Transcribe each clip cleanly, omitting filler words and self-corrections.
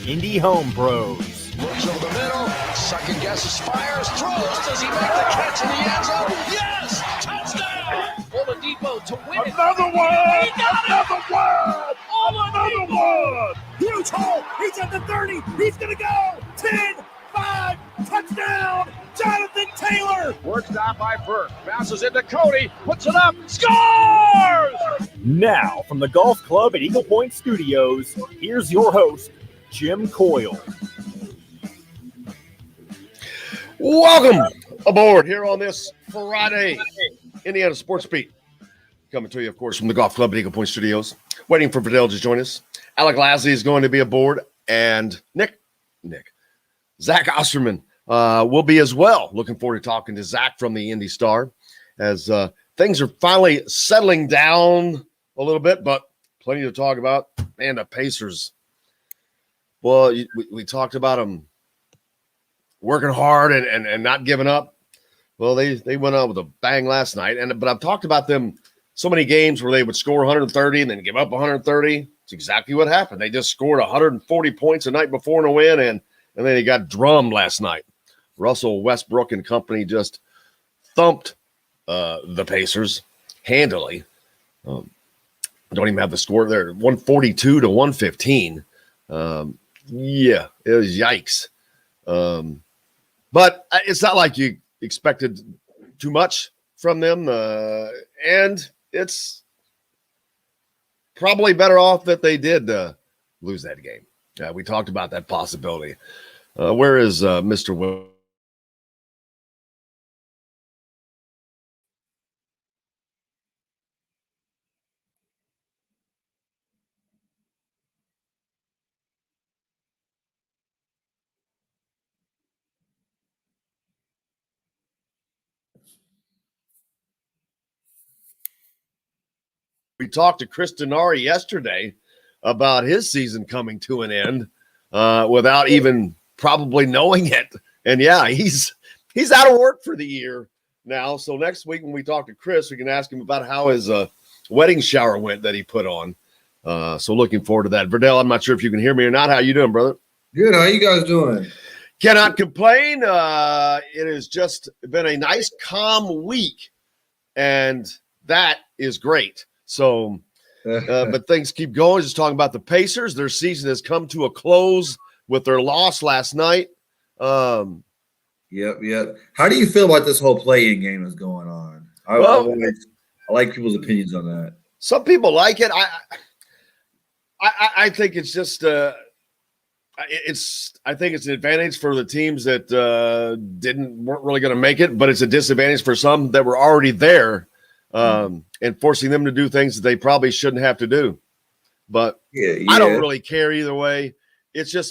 Indie Home Pros. Looks over the middle, second guesses, fires, throws. Does he make the catch in the end zone? Yes! Touchdown! Oladipo to win it. Another one! Another one! Oladipo! Huge hole! He's at the 30! He's gonna go! 10, 5, touchdown! Jonathan Taylor! Work stop by Burke. Bounces into Cody, puts it up, scores! Now, from the Golf Club at Eagle Point Studios, here's your host, Jim Coyle. Welcome aboard here on this Friday, Indiana Sports Beat. Coming to you, of course, from the Golf Club at Eagle Point Studios. Waiting for Verdell to join us. Alec Lasley is going to be aboard, and Zach Osterman will be as well. Looking forward to talking to Zach from the Indy Star as things are finally settling down a little bit, but plenty to talk about. Man, the Pacers. Well, we talked about them working hard and not giving up. Well, they went out with a bang last night, but I've talked about them so many games where they would score 130 and then give up 130. It's exactly what happened. They just scored 140 points the night before in a win, and then they got drummed last night. Russell Westbrook and company just thumped the Pacers handily. Don't even have the score there. 142 to 115. Yeah, it was yikes. But it's not like you expected too much from them. And it's probably better off that they did lose that game. We talked about that possibility. Where is Mr. Will? We talked to Chris Denari yesterday about his season coming to an end without even probably knowing it. And yeah, he's out of work for the year now. So next week when we talk to Chris, we can ask him about how his wedding shower went that he put on. So looking forward to that. Verdell, I'm not sure if you can hear me or not. How you doing, brother? Good. How you guys doing? Cannot complain. It has just been a nice, calm week, and that is great. So, but things keep going. Just talking about the Pacers. Their season has come to a close with their loss last night. Yep. How do you feel about this whole play-in game that's going on? I like people's opinions on that. Some people like it. I think it's just I think it's an advantage for the teams that weren't really going to make it, but it's a disadvantage for some that were already there. And forcing them to do things that they probably shouldn't have to do. But I don't really care either way. It's just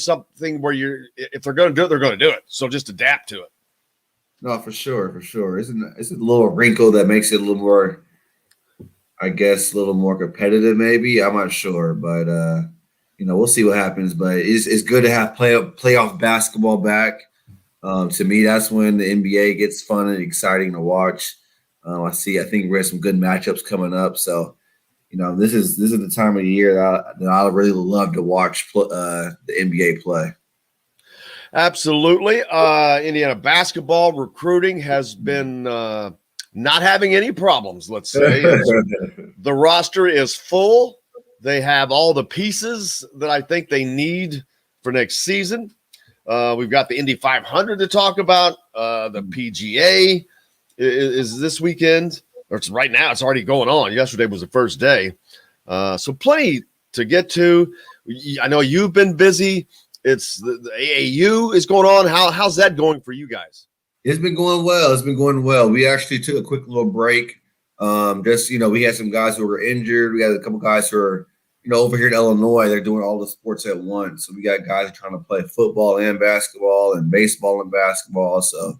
something where if they're going to do it, they're going to do it. So just adapt to it. No, for sure. It's a little wrinkle that makes it a little more, I guess, a little more competitive maybe. I'm not sure, but we'll see what happens. But it's good to have playoff basketball back. To me, that's when the NBA gets fun and exciting to watch. I think we have some good matchups coming up. So, this is the time of the year that I really love to watch the NBA play. Absolutely. Indiana basketball recruiting has been not having any problems, let's say. The roster is full. They have all the pieces that I think they need for next season. We've got the Indy 500 to talk about, the PGA. Is this weekend, or it's right now? It's already going on. Yesterday was the first day, so plenty to get to. I know you've been busy. It's the AAU is going on. How's that going for you guys? It's been going well. We actually took a quick little break. We had some guys who were injured. We had a couple guys who are over here in Illinois. They're doing all the sports at once. So we got guys trying to play football and basketball and baseball and basketball. So.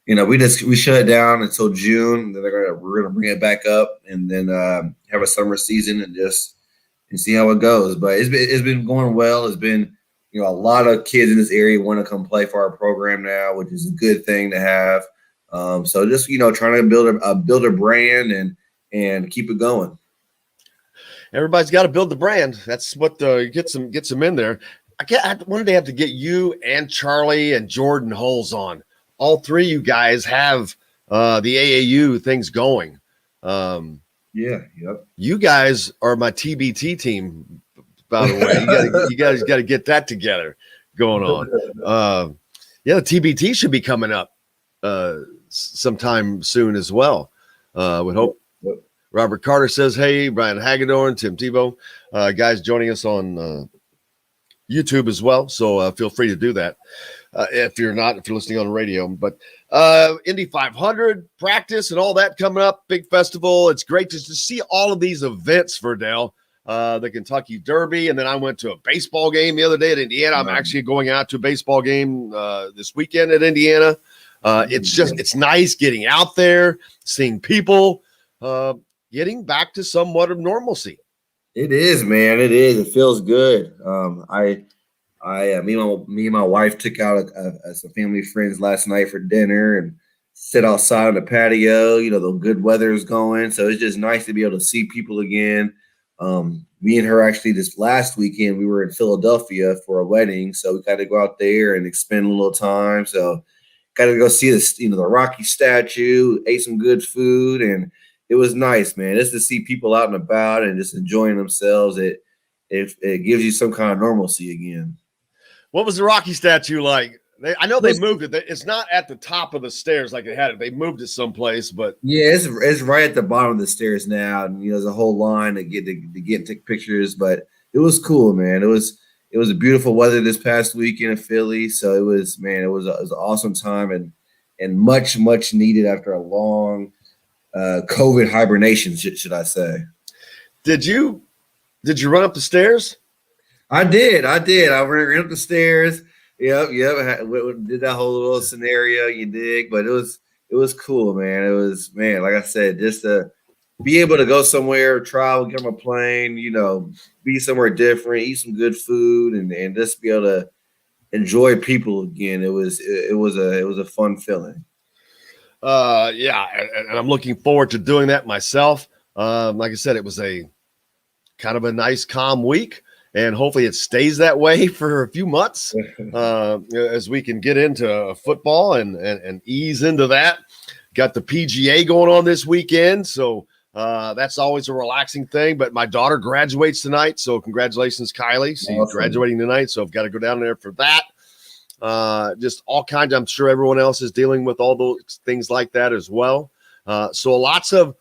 We shut it down until June. Then we're gonna bring it back up and then have a summer season and see how it goes. But it's been going well. It's been a lot of kids in this area want to come play for our program now, which is a good thing to have. So just trying to build a brand and keep it going. Everybody's got to build the brand. That's what gets them in there. I wanted to have to get you and Charlie and Jordan Holes on. All three of you guys have the AAU things going. You guys are my TBT team, by the way. You guys got to get that together going on. The TBT should be coming up sometime soon as well. Would hope. Robert Carter says, hey, Brian Hagedorn, Tim Tebow, guys joining us on YouTube as well. So feel free to do that if you're listening on the radio. But Indy 500 practice and all that coming up, big festival. It's great to see all of these events, Verdell. The Kentucky Derby, and then I went to a baseball game the other day at Indiana. I'm actually going out to a baseball game this weekend at Indiana. It's nice getting out there, seeing people, getting back to somewhat of normalcy. It is, man. It is. It feels good. Me and my wife took out some family friends last night for dinner and sit outside on the patio. The good weather is going, so it's just nice to be able to see people again. Me and her actually this last weekend we were in Philadelphia for a wedding, so we got to go out there and expend a little time. So got to go see the Rocky statue, ate some good food, and it was nice, man. Just to see people out and about and just enjoying themselves. It gives you some kind of normalcy again. What was the Rocky statue like? I know they moved it. It's not at the top of the stairs like they had it. They moved it someplace, but yeah, it's right at the bottom of the stairs now. And there's a whole line to get and take pictures. But it was cool, man. It was a beautiful weather this past weekend in Philly. So it was an awesome time and much needed after a long COVID hibernation, should I say? Did you run up the stairs? I did. I ran up the stairs. Yep. Did that whole little scenario, you dig? But it was cool, man. It was, man, like I said, just to be able to go somewhere, travel, get on a plane, be somewhere different, eat some good food, and just be able to enjoy people again. It was a fun feeling. And I'm looking forward to doing that myself. Like I said, it was a kind of a nice, calm week. And hopefully it stays that way for a few months as we can get into football and ease into that. Got the PGA going on this weekend, so that's always a relaxing thing. But my daughter graduates tonight, so congratulations, Kylie. She's graduating tonight, so I've got to go down there for that. Just all kinds. I'm sure everyone else is dealing with all those things like that as well. So lots of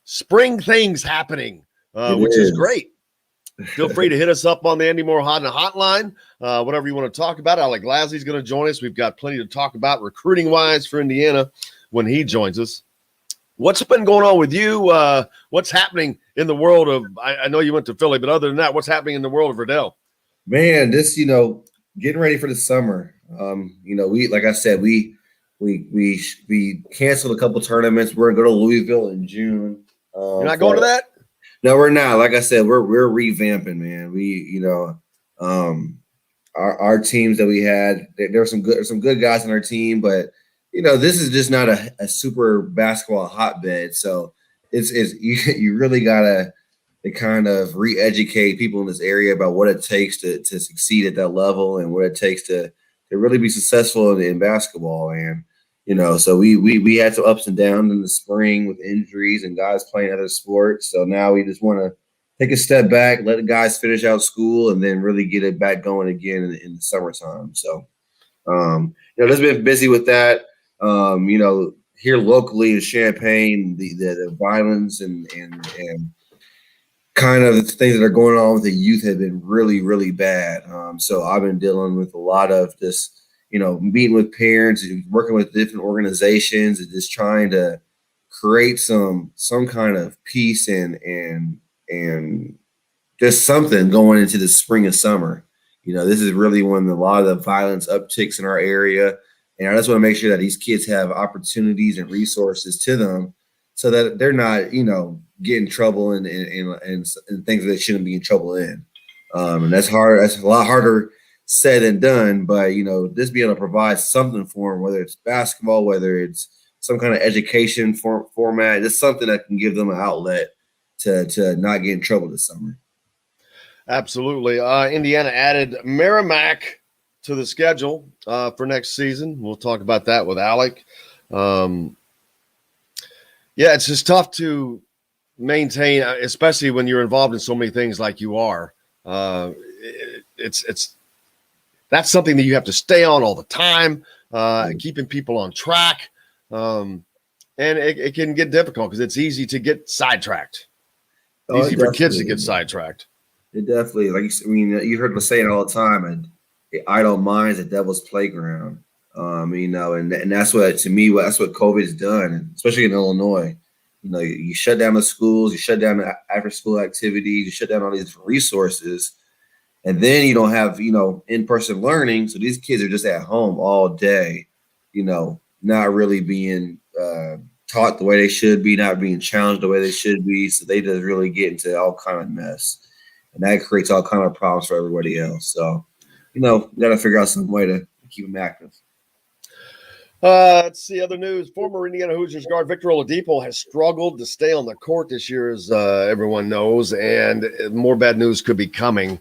spring things happening, which is great. Feel free to hit us up on the Andy Moore hotline, whatever you want to talk about. Alec Lasley's going to join us. We've got plenty to talk about recruiting-wise for Indiana when he joins us. What's been going on with you? What's happening in the world of – I know you went to Philly, but other than that, what's happening in the world of Verdell? Man, just, getting ready for the summer. We like I said, we canceled a couple tournaments. We're going to go to Louisville in June. You're not going to that? No, we're not. Like I said, we're revamping, man. We, our teams that we had, there were some good guys on our team, but this is just not a super basketball hotbed. So it's you really gotta kind of re-educate people in this area about what it takes to succeed at that level and what it takes to really be successful in basketball. And so we had some ups and downs in the spring with injuries and guys playing other sports. So now we just want to take a step back, let the guys finish out school, and then really get it back going again in the summertime. So, just been busy with that. Here locally in Champaign, the violence and kind of the things that are going on with the youth have been really, really bad. So I've been dealing with a lot of this. Meeting with parents and working with different organizations and just trying to create some kind of peace and just something going into the spring and summer. This is really when a lot of the violence upticks in our area. And I just want to make sure that these kids have opportunities and resources to them so that they're not, get in trouble and things that they shouldn't be in trouble in. And that's hard. That's a lot harder said and done, but just being able to provide something for them, whether it's basketball, whether it's some kind of education format, just something that can give them an outlet to not get in trouble this summer. Absolutely. Indiana added Merrimack to the schedule for next season. We'll talk about that with Alec. Yeah, it's just tough to maintain, especially when you're involved in so many things like you are. It's that's something that you have to stay on all the time, keeping people on track. And it can get difficult because it's easy to get sidetracked. Easy for kids to get sidetracked. It definitely, you heard me saying all the time, and idle minds, the devil's playground. And that's what, to me, that's what COVID has done, especially in Illinois. You shut down the schools, you shut down the after-school activities, you shut down all these different resources, and then you don't have, in-person learning. So these kids are just at home all day, not really being taught the way they should be, not being challenged the way they should be. So they just really get into all kind of mess. And that creates all kind of problems for everybody else. So, we got to figure out some way to keep them active. Let's see other news. Former Indiana Hoosiers guard Victor Oladipo has struggled to stay on the court this year, as everyone knows, and more bad news could be coming.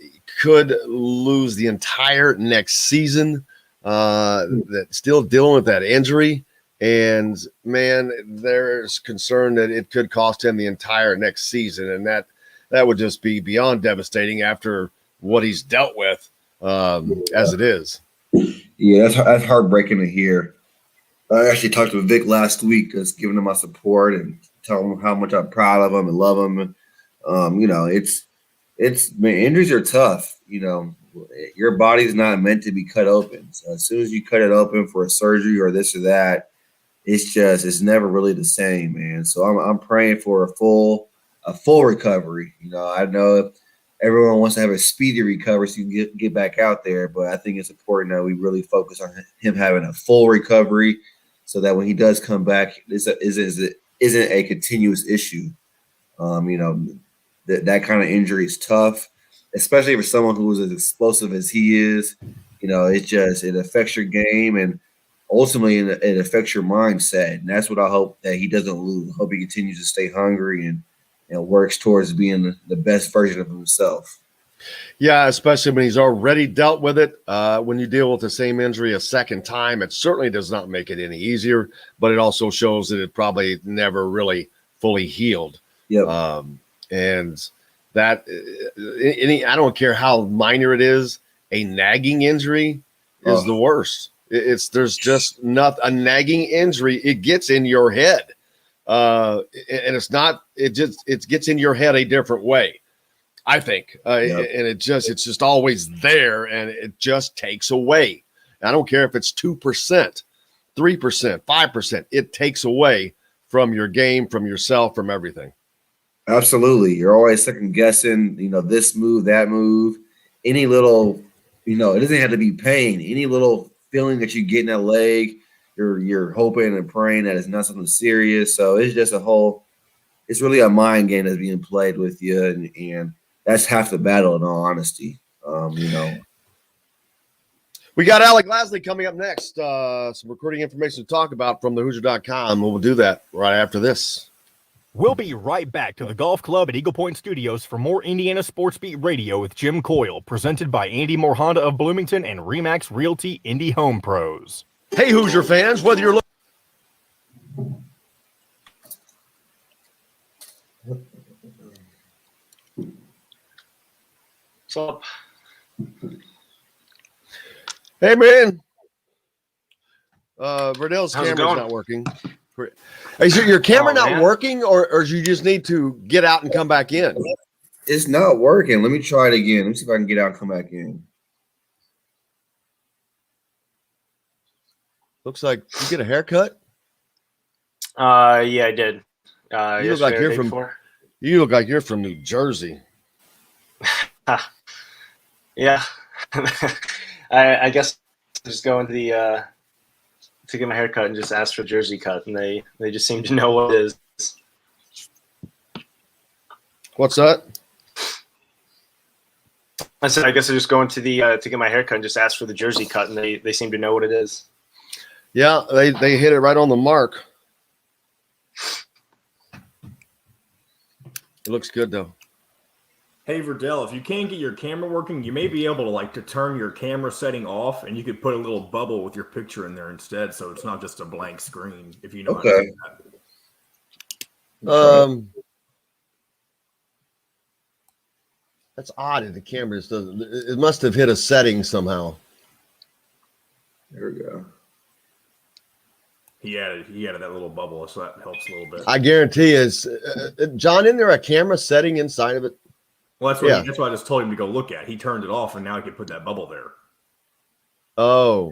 He could lose the entire next season. That still dealing with that injury, and man, there's concern that it could cost him the entire next season, and that would just be beyond devastating after what he's dealt with as it is. Yeah, that's heartbreaking to hear. I actually talked to Vic last week, just giving him my support and telling him how much I'm proud of him and love him. Man, injuries are tough. Your body's not meant to be cut open. So as soon as you cut it open for a surgery or this or that, it's never really the same, man. So I'm praying for a full recovery. I know everyone wants to have a speedy recovery so you can get back out there, but I think it's important that we really focus on him having a full recovery so that when he does come back, this isn't a continuous issue. That kind of injury is tough, especially for someone who is as explosive as he is. It affects your game, and ultimately it affects your mindset. And that's what I hope that he doesn't lose. I hope he continues to stay hungry and works towards being the best version of himself. Yeah, especially when he's already dealt with it. When you deal with the same injury a second time, it certainly does not make it any easier, but it also shows that it probably never really fully healed. Yep. And that I don't care how minor it is, a nagging injury is the worst. There's just not a nagging injury. It gets in your head. And it gets in your head a different way, I think. Yep. And it's just always there, and it just takes away. I don't care if it's 2%, 3%, 5%. It takes away from your game, from yourself, from everything. Absolutely. You're always second guessing, this move, that move, any little, it doesn't have to be pain, any little feeling that you get in that leg. You're hoping and praying that it's not something serious. So it's just it's really a mind game that's being played with you. And that's half the battle, in all honesty. We got Alec Lasley coming up next. Some recruiting information to talk about from thehoosier.com. We'll do that right after this. We'll be right back to the Golf Club at Eagle Point Studios for more Indiana Sports Beat Radio with Jim Coyle, presented by Andy Moore Honda of Bloomington and Remax Realty Indy Home Pros. Hey, Hoosier fans, whether you're looking. What's up? Hey, man. Verdell's How's it camera's going? not working. Is your camera not man. working, or you just need to get out and come back in? It's not working. Let me try it again. Let me see if I can get out and come back in. Looks like you get a haircut. Yeah, I did. You look like you're from New Jersey. Yeah. I guess just go into the to get my hair cut and just ask for a jersey cut, and they just seem to know what it is. What's that? I said I guess I just go into the to get my hair cut and just ask for the jersey cut, and they seem to know what it is. Yeah, they hit it right on the mark. It looks good though. Hey, Verdell, if you can't get your camera working, you may be able to turn your camera setting off, and you could put a little bubble with your picture in there instead, so it's not just a blank screen. If you know how to do that. That's odd if the camera just doesn't. It must have hit a setting somehow. There we go. He added that little bubble, so that helps a little bit. I guarantee is John, isn't there a camera setting inside of it? Well, that's what I just told him to go look at. He turned it off, and now he can put that bubble there. Oh,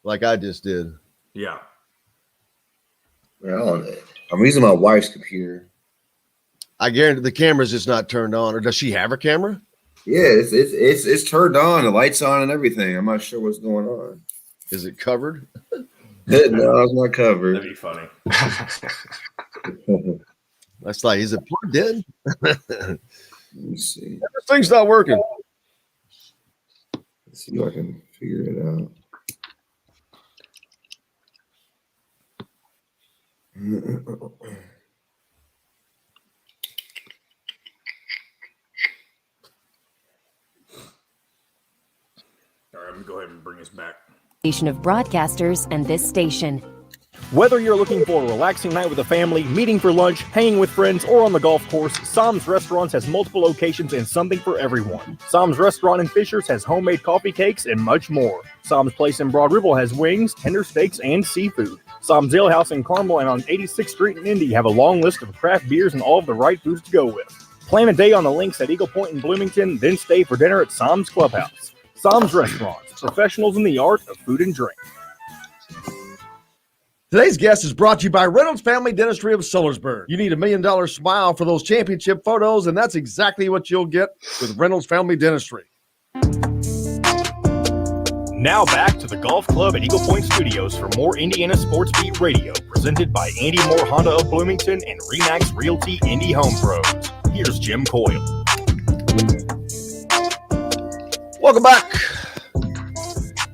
like I just did. Yeah. Well, I'm using my wife's computer. I guarantee the camera's just not turned on. Or does she have her camera? Yeah, it's turned on, the lights on, and everything. I'm not sure what's going on. Is it covered? No, it's not covered. That'd be funny. That's like, is it plugged in? Let me see. This thing's not working. Let's see if I can figure it out. All right, I'm going to go ahead and bring us back. Of broadcasters and this station. Whether you're looking for a relaxing night with a family, meeting for lunch, hanging with friends, or on the golf course, Sam's Restaurants has multiple locations and something for everyone. Sam's Restaurant in Fishers has homemade coffee cakes and much more. Sam's Place in Broad Ripple has wings, tender steaks, and seafood. Sam's Ale House in Carmel and on 86th Street in Indy have a long list of craft beers and all of the right foods to go with. Plan a day on the links at Eagle Point in Bloomington, then stay for dinner at Sam's Clubhouse. Sam's Restaurants, professionals in the art of food and drink. Today's guest is brought to you by Reynolds Family Dentistry of Sellersburg. You need $1 million smile for those championship photos, and that's exactly what you'll get with Reynolds Family Dentistry. Now back to the Golf Club at Eagle Point Studios for more Indiana Sports Beat Radio, presented by Andy Moore Honda of Bloomington and Remax Realty Indy Home Pros. Here's Jim Coyle. Welcome back.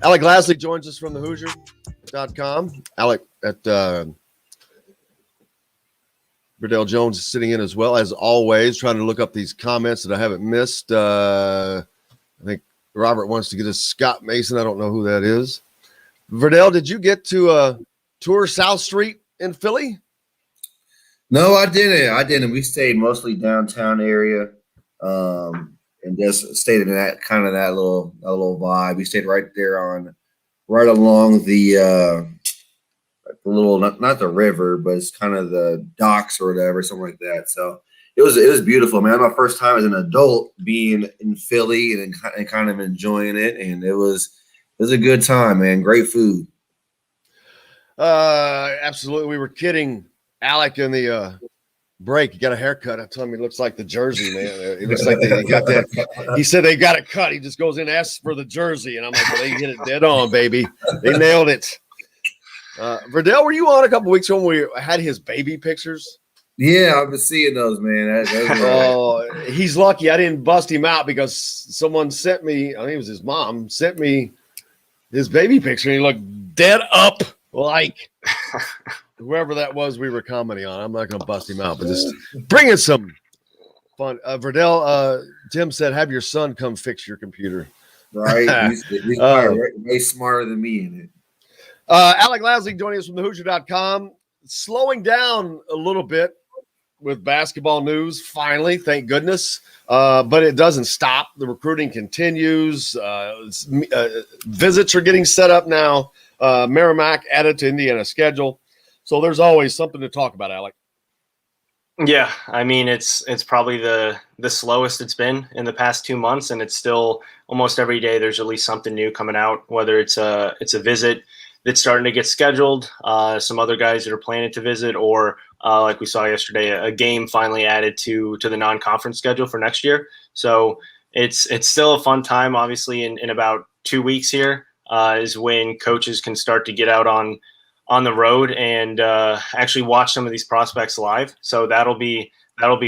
Alec Lasley joins us from the Hoosier.com. Alec at Verdell Jones is sitting in as well, as always, trying to look up these comments that I haven't missed. I think Robert wants to get us Scott Mason. I don't know who that is. Verdell, did you get to tour South Street in Philly? No, I didn't. We stayed mostly downtown area, and just stayed in that little vibe. We stayed right along the little not the river, but it's kind of the docks or whatever, something like that. So it was beautiful, man. My first time as an adult being in Philly and kind of enjoying it, and it was a good time, man. Great food. Absolutely. We were kidding Alec in the break. He got a haircut. I told him he looks like the jersey, man. It looks like they got that. He said they got it cut. He just goes in and asks for the jersey, and I'm like, well, they hit it dead on, baby. They nailed it. Verdell, were you on a couple weeks ago when we had his baby pictures? Yeah, I've been seeing those, man. Oh, he's lucky I didn't bust him out because someone sent me, I think it was his mom, sent me his baby picture, and he looked dead up like whoever that was we were commenting on. I'm not going to bust him out, but just bringing some fun. Verdell, Tim said, have your son come fix your computer. Right. He's way smarter than me in it. Alec Lasley joining us from the Hoosier.com. Slowing down a little bit with basketball news, finally, thank goodness. But it doesn't stop. The recruiting continues. Visits are getting set up now. Merrimack added to Indiana's schedule. So there's always something to talk about, Alec. Yeah, I mean, it's probably the slowest it's been in the past 2 months, and it's still almost every day there's at least something new coming out, whether it's a visit that's starting to get scheduled, some other guys that are planning to visit, or like we saw yesterday, a game finally added to the non-conference schedule for next year. So it's still a fun time. Obviously, in about 2 weeks here is when coaches can start to get out on the road and actually watch some of these prospects live. So that'll be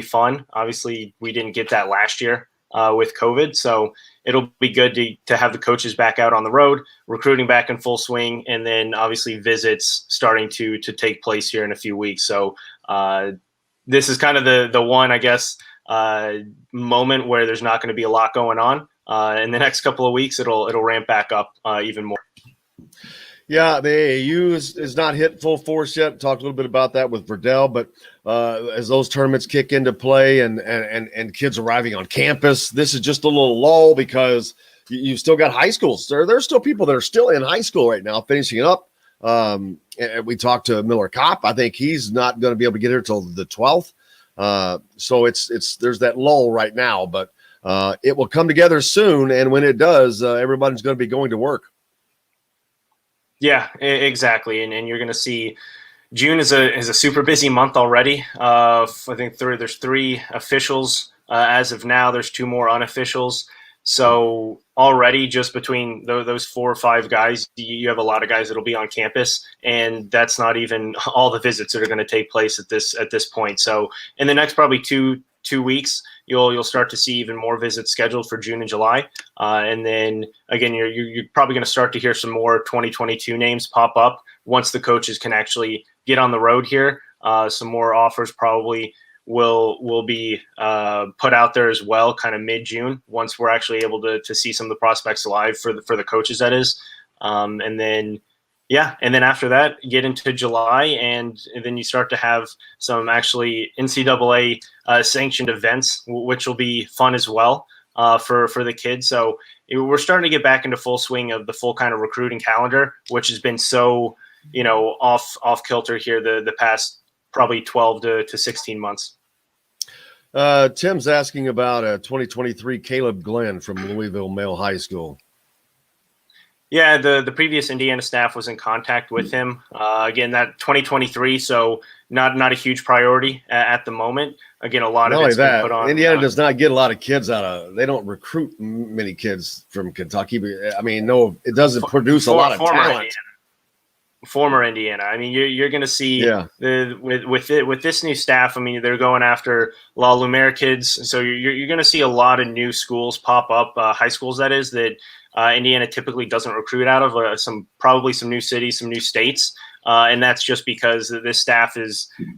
fun. Obviously, we didn't get that last year with COVID, so it'll be good to have the coaches back out on the road, recruiting back in full swing, and then obviously visits starting to take place here in a few weeks. So this is kind of the one, I guess, moment where there's not going to be a lot going on. In the next couple of weeks, it'll ramp back up even more. Yeah, the AAU is not hit full force yet. Talked a little bit about that with Verdell, but as those tournaments kick into play and kids arriving on campus, this is just a little lull because you've still got high schools. There's still people that are still in high school right now finishing it up. And we talked to Miller Kopp. I think he's not going to be able to get here until the 12th. So it's there's that lull right now, but it will come together soon. And when it does, everybody's going to be going to work. Yeah, exactly. And you're going to see June is a super busy month already. I think there's 3 officials as of now. There's 2 more unofficials. So already just between those 4 or 5 guys, you have a lot of guys that'll be on campus, and that's not even all the visits that are going to take place at this point. So in the next probably two weeks, you'll start to see even more visits scheduled for June and July, and then again you're probably going to start to hear some more 2022 names pop up once the coaches can actually get on the road here. Some more offers probably will be put out there as well, kind of mid-June, once we're actually able to see some of the prospects live for the coaches, that is, and then. Yeah, and then after that, get into July, and then you start to have some actually NCAA sanctioned events, which will be fun as well for the kids. So we're starting to get back into full swing of the full kind of recruiting calendar, which has been so off kilter here the past probably 12 to 16 months. Tim's asking about 2023 Caleb Glenn from Louisville Male High School. Yeah, the previous Indiana staff was in contact with him. Again, that 2023, so not a huge priority at the moment. Again, a lot of it's been put on. Indiana does not get a lot of kids they don't recruit many kids from Kentucky. But, I mean, no, it doesn't produce a lot of talent. Former Indiana. I mean, you're going to see with this new staff. I mean, they're going after La Lumiere kids, so you're going to see a lot of new schools pop up, high schools that is that. Indiana typically doesn't recruit out of probably some new cities, some new states, and that's just because this staff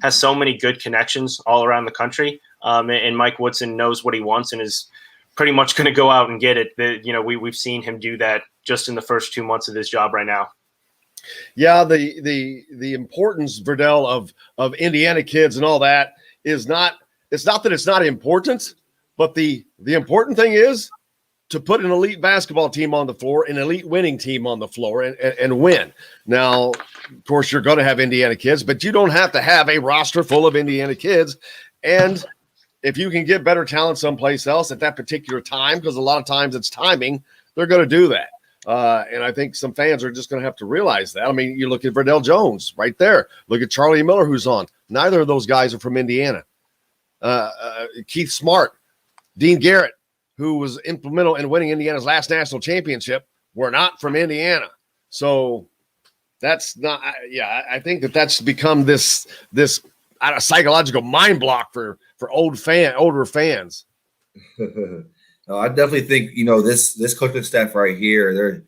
has so many good connections all around the country. And Mike Woodson knows what he wants and is pretty much going to go out and get it. We've seen him do that just in the first 2 months of his job right now. Yeah, the importance, Verdell, of Indiana kids and all that is not. It's not that it's not important, but the important thing is to put an elite basketball team on the floor, an elite winning team on the floor, and win. Now, of course, you're going to have Indiana kids, but you don't have to have a roster full of Indiana kids. And if you can get better talent someplace else at that particular time, because a lot of times it's timing, they're going to do that. And I think some fans are just going to have to realize that. I mean, you look at Verdell Jones right there. Look at Charlie Miller, who's on. Neither of those guys are from Indiana. Keith Smart, Dean Garrett, who was instrumental in winning Indiana's last national championship, were not from Indiana. So that's not, I think that's become this psychological mind block for older fans. No, I definitely think, this coaching staff right here,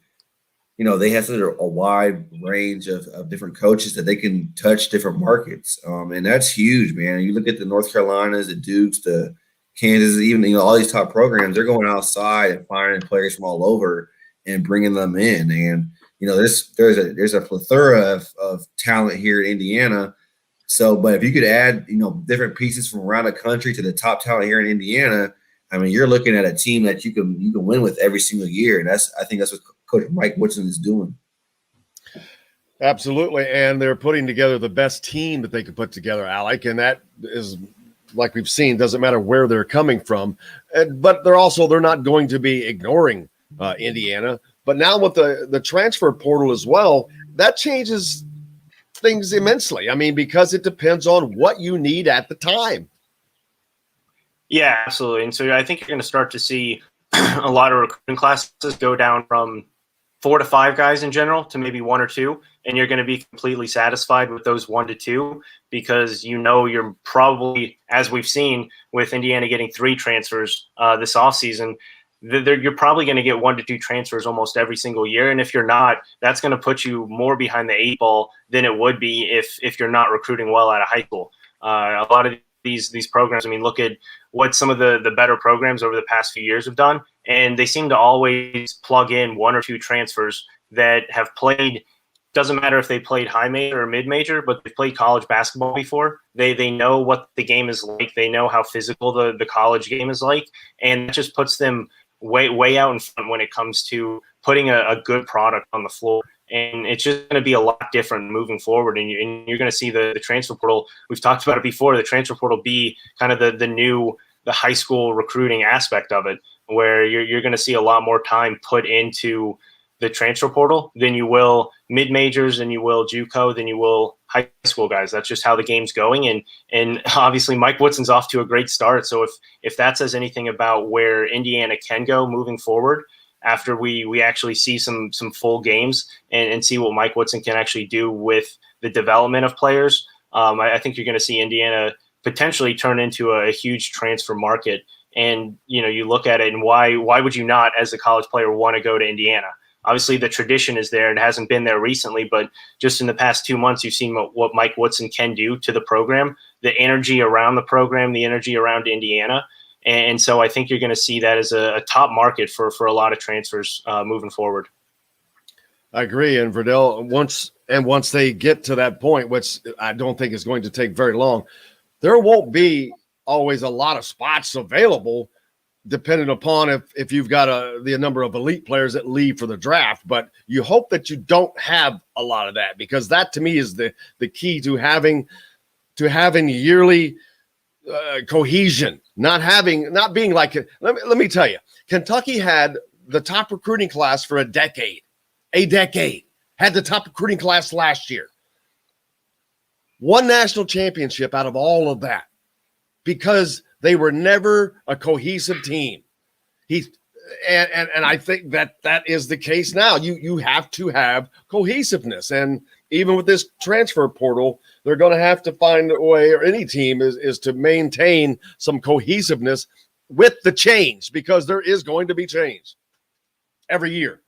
they have such a wide range of different coaches that they can touch different markets. And that's huge, man. You look at the North Carolinas, the Dukes, the Kansas, even all these top programs, they're going outside and finding players from all over and bringing them in. And there's a plethora of talent here in Indiana. So, but if you could add different pieces from around the country to the top talent here in Indiana, I mean, you're looking at a team that you can win with every single year, and I think that's what Coach Mike Woodson is doing. Absolutely, and they're putting together the best team that they could put together, Alec, and that is, like we've seen, doesn't matter where they're coming from, but they're not going to be ignoring Indiana. But now with the transfer portal as well, that changes things immensely. I mean, because it depends on what you need at the time. Yeah, absolutely. And so I think you're going to start to see a lot of recruiting classes go down from 4 to 5 guys in general to maybe 1 or 2, and you're going to be completely satisfied with those 1 to 2 because you're probably, as we've seen with Indiana getting 3 transfers this offseason, you're probably going to get 1 to 2 transfers almost every single year. And if you're not, that's going to put you more behind the 8 ball than it would be if you're not recruiting well out of high school. A lot of these programs. I mean, look at what some of the better programs over the past few years have done, and they seem to always plug in one or two transfers that have played. Doesn't matter if they played high major or mid major, but they've played college basketball before. They know what the game is like. They know how physical the college game is like, and it just puts them way out in front when it comes to putting a good product on the floor. And it's just going to be a lot different moving forward. And you're going to see the transfer portal. We've talked about it before. The transfer portal be kind of the high school recruiting aspect of it, where you're going to see a lot more time put into the transfer portal than you will mid majors, than you will JUCO, than you will high school guys. That's just how the game's going. And obviously Mike Woodson's off to a great start. So if that says anything about where Indiana can go moving forward, after we actually see some full games and see what Mike Woodson can actually do with the development of players, I think you're going to see Indiana potentially turn into a huge transfer market. And, you look at it, and why would you not, as a college player, want to go to Indiana? Obviously, the tradition is there and hasn't been there recently, but just in the past 2 months, you've seen what Mike Woodson can do to the program, the energy around the program, the energy around Indiana. And so I think you're going to see that as a top market for a lot of transfers moving forward. I agree. And Verdell, once they get to that point, which I don't think is going to take very long, there won't be always a lot of spots available, depending upon if you've got the number of elite players that leave for the draft. But you hope that you don't have a lot of that, because that to me is the key to having yearly cohesion. Not being like, let me tell you, Kentucky had the top recruiting class for a decade, had the top recruiting class last year, won national championship out of all of that, because they were never a cohesive team. And I think that is the case now. You have to have cohesiveness. And even with this transfer portal, they're going to have to find a way, or any team is to maintain some cohesiveness with the change, because there is going to be change every year.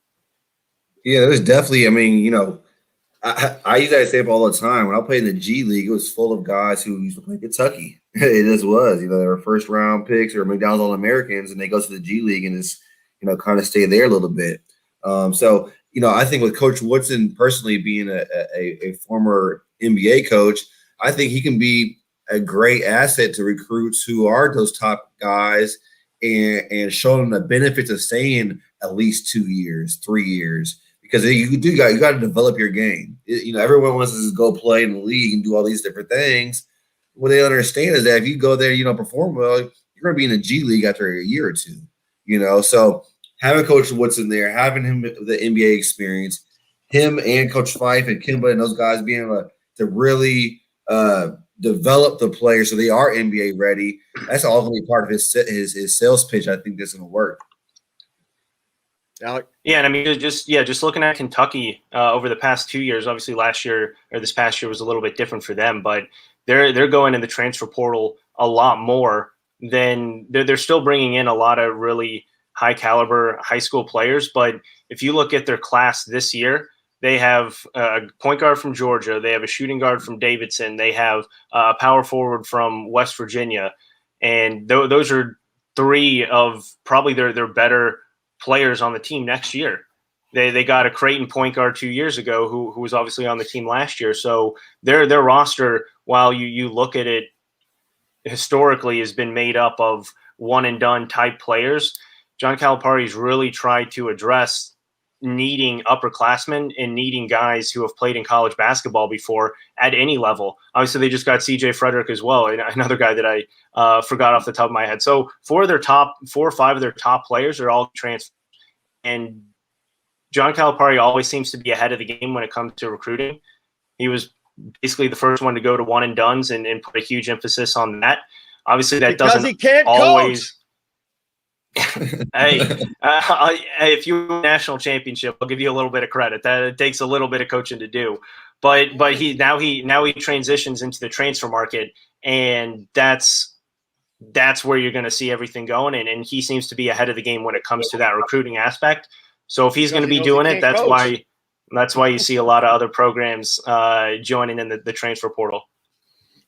Yeah, there's definitely, I use that example all the time. When I played in the G League, it was full of guys who used to play Kentucky. It just was, they were first round picks or McDonald's All-Americans, and they go to the G League and just, kind of stay there a little bit. So, I think with Coach Woodson personally being a former NBA coach, I think he can be a great asset to recruits who are those top guys, and show them the benefits of staying at least 2 years, 3 years. Because you got to develop your game. Everyone wants to just go play in the league and do all these different things. What they understand is that if you go there, perform well, you're going to be in the G League after a year or two. So having Coach Woodson there, having him the NBA experience, him and Coach Fife and Kimba and those guys being able to really develop the players so they are NBA ready. That's all going to be part of his sales pitch. I think that's going to work. Alec? Yeah, and I mean, just looking at Kentucky over the past 2 years, obviously this past year was a little bit different for them, but they're going in the transfer portal a lot more than they're still bringing in a lot of really high caliber high school players. But if you look at their class this year, they have a point guard from Georgia, they have a shooting guard from Davidson, they have a power forward from West Virginia, and those are three of probably their better players on the team next year. They got a Creighton point guard 2 years ago who was obviously on the team last year. So their roster, while you look at it historically, has been made up of one and done type players. John Calipari's really tried to address needing upperclassmen and needing guys who have played in college basketball before at any level. Obviously, they just got CJ Frederick as well, another guy that I forgot off the top of my head. So 4 or 5 of their top players are all transferred. And John Calipari always seems to be ahead of the game when it comes to recruiting. He was basically the first one to go to one and dones and put a huge emphasis on that. Obviously, that because doesn't he can't always. Hey, if you win a national championship, I'll give you a little bit of credit. That it takes a little bit of coaching to do, but he transitions into the transfer market, and that's where you're going to see everything going. And he seems to be ahead of the game when it comes to that recruiting aspect. So if he's going to be doing it, that's why you see a lot of other programs joining in the transfer portal.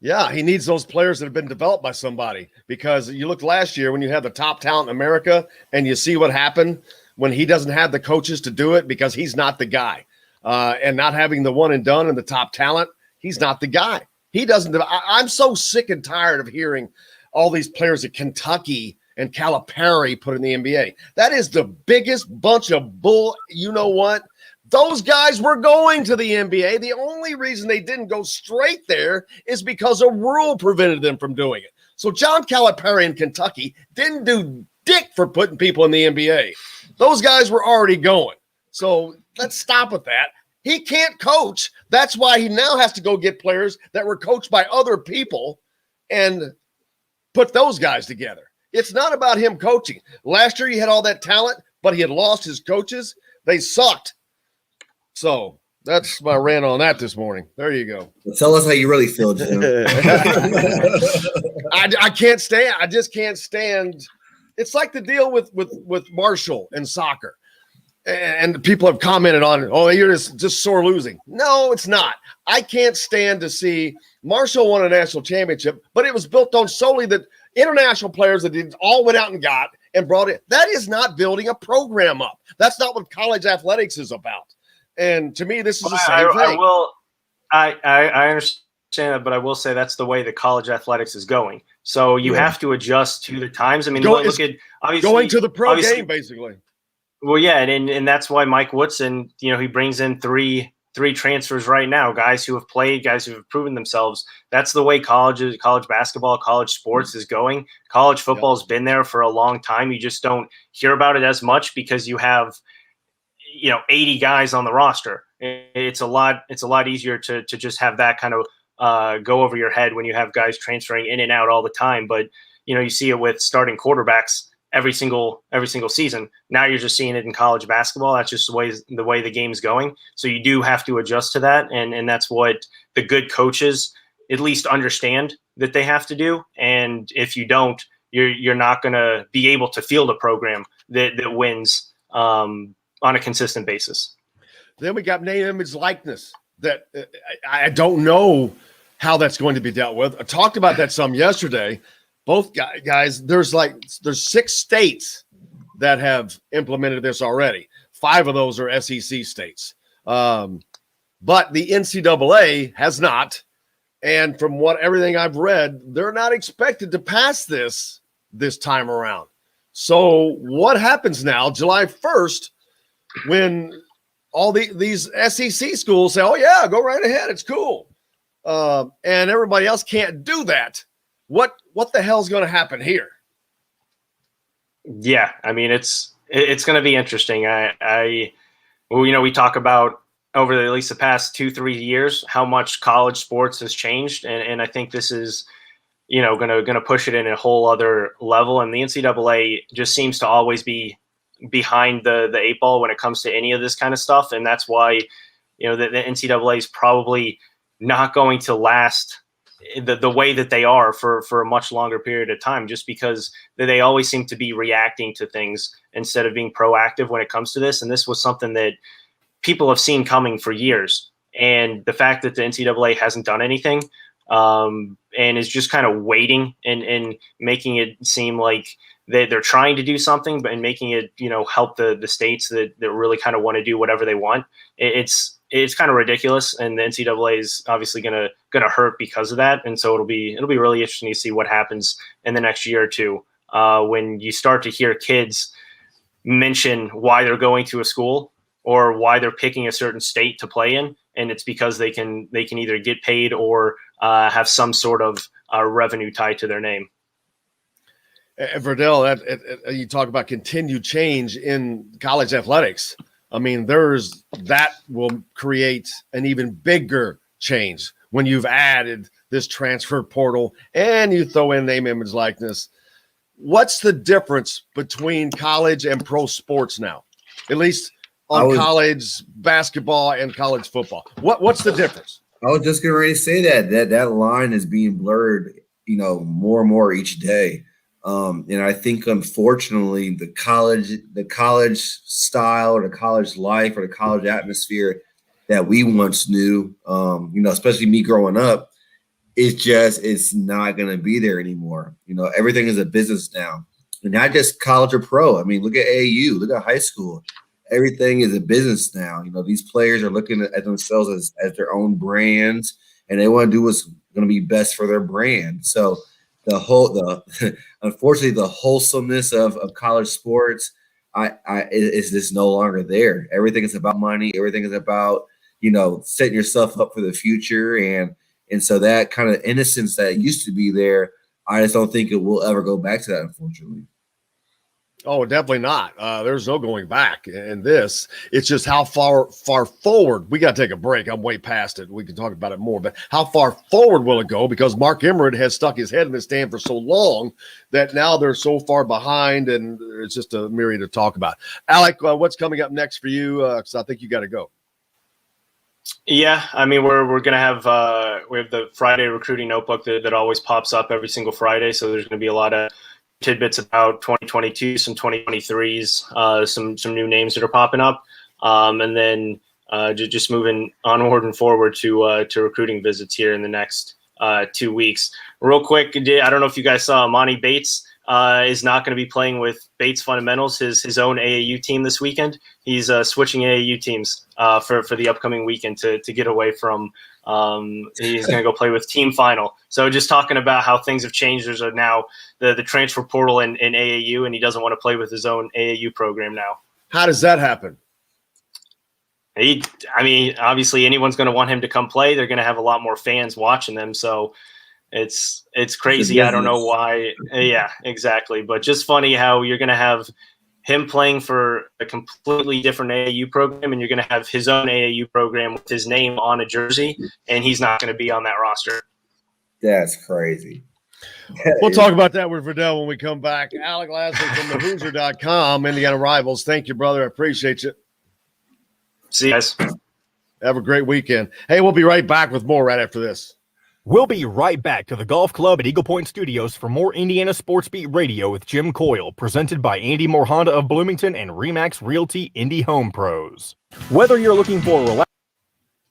Yeah, he needs those players that have been developed by somebody, because you look last year when you had the top talent in America and you see what happened when he doesn't have the coaches to do it because he's not the guy. And not having the one and done and the top talent, he's not the guy. He doesn't. I'm so sick and tired of hearing all these players at Kentucky and Calipari put in the NBA. That is the biggest bunch of bull. You know what? Those guys were going to the NBA. The only reason they didn't go straight there is because a rule prevented them from doing it. So John Calipari in Kentucky didn't do dick for putting people in the NBA. Those guys were already going. So let's stop with that. He can't coach. That's why he now has to go get players that were coached by other people and put those guys together. It's not about him coaching. Last year he had all that talent, but he had lost his coaches. They sucked. So that's my rant on that this morning. There you go. Well, tell us how you really feel, Jim. I can't stand. I just can't stand. It's like the deal with Marshall and soccer. And people have commented on it. Oh, you're just sore losing. No, it's not. I can't stand to see Marshall won a national championship, but it was built on solely that international players that all went out and got and brought it. That is not building a program up. That's not what college athletics is about. And to me, this is the same thing. I understand that, but I will say that's the way the college athletics is going. So you have to adjust to the times. I mean, look at obviously going to the pro game, basically. Well, yeah, and that's why Mike Woodson, he brings in three transfers right now, guys who have played, guys who have proven themselves. That's the way college basketball, college sports is going. College football has been there for a long time. You just don't hear about it as much because you have 80 guys on the roster. It's a lot easier to just have that kind of go over your head when you have guys transferring in and out all the time. But you see it with starting quarterbacks every single season. Now you're just seeing it in college basketball. That's just the way the game's going. So you do have to adjust to that, and that's what the good coaches at least understand that they have to do. And if you don't, you're not going to be able to field a program that wins on a consistent basis. Then we got name, image, likeness. That I don't know how that's going to be dealt with. I talked about that some yesterday. Both guys, there's 6 states that have implemented this already. 5 of those are SEC states. But the NCAA has not. And from everything I've read, they're not expected to pass this time around. So what happens now, July 1st, when all these SEC schools say, oh, yeah, go right ahead, it's cool. And everybody else can't do that. What the hell's going to happen here? Yeah, I mean, it's going to be interesting. We talk about over at least the past 2-3 years how much college sports has changed, and I think this is going to push it in a whole other level. And the NCAA just seems to always be behind the 8 ball when it comes to any of this kind of stuff, and that's why the NCAA is probably not going to last the way that they are for a much longer period of time, just because they always seem to be reacting to things instead of being proactive when it comes to this. And this was something that people have seen coming for years. And the fact that the NCAA hasn't done anything and is just kind of waiting and making it seem like they're trying to do something, but and making it, help the states that really kind of want to do whatever they want. It's kind of ridiculous, and the NCAA is obviously gonna hurt because of that. And so it'll be really interesting to see what happens in the next year or two when you start to hear kids mention why they're going to a school or why they're picking a certain state to play in, and it's because they can either get paid or have some sort of revenue tied to their name. Verdell, you talk about continued change in college athletics. I mean, that will create an even bigger change when you've added this transfer portal and you throw in name, image, likeness. What's the difference between college and pro sports now? At least on college basketball and college football. What's the difference? I was just getting ready to say that line is being blurred, more and more each day. And I think, unfortunately, the college style or the college life or the college atmosphere that we once knew, especially me growing up, it's not going to be there anymore. Everything is a business now, and not just college or pro. I mean, look at AAU, look at high school. Everything is a business now. These players are looking at themselves as their own brands, and they want to do what's going to be best for their brand. So unfortunately, the wholesomeness of college sports, is just no longer there. Everything is about money. Everything is about setting yourself up for the future, and so that kind of innocence that used to be there, I just don't think it will ever go back to that, unfortunately. Oh, definitely not. There's no going back in this. It's just how far forward. We got to take a break. I'm way past it. We can talk about it more, but how far forward will it go? Because Mark Emmert has stuck his head in the stand for so long that now they're so far behind, and it's just a myriad to talk about. Alec, what's coming up next for you? Because I think you got to go. Yeah, I mean, we're gonna have we have the Friday recruiting notebook that always pops up every single Friday. So there's gonna be a lot of tidbits about 2022, some 2023s, some new names that are popping up, and then just moving onward and forward to recruiting visits here in the next 2 weeks. Real quick, I don't know if you guys saw Monty Bates is not going to be playing with Bates Fundamentals, his own AAU team this weekend. He's switching AAU teams for the upcoming weekend to get away from. He's going to go play with Team Final. So just talking about how things have changed. There's now the transfer portal in AAU, and he doesn't want to play with his own AAU program now. How does that happen? I mean, obviously anyone's going to want him to come play. They're going to have a lot more fans watching them. So it's crazy. I don't know why. Yeah, exactly. But just funny how you're going to have him playing for a completely different AAU program, and you're going to have his own AAU program with his name on a jersey, and he's not going to be on that roster. That's crazy. We'll talk about that with Verdell when we come back. Alec Lasley from thehoosier.com, Indiana Rivals. Thank you, brother. I appreciate you. See you guys. Have a great weekend. Hey, we'll be right back with more right after this. We'll be right back to the Golf Club at Eagle Point Studios for more Indiana Sports Beat Radio with Jim Coyle, presented by Andy Moore Honda of Bloomington and Remax Realty Indy Home Pros. Whether you're looking for a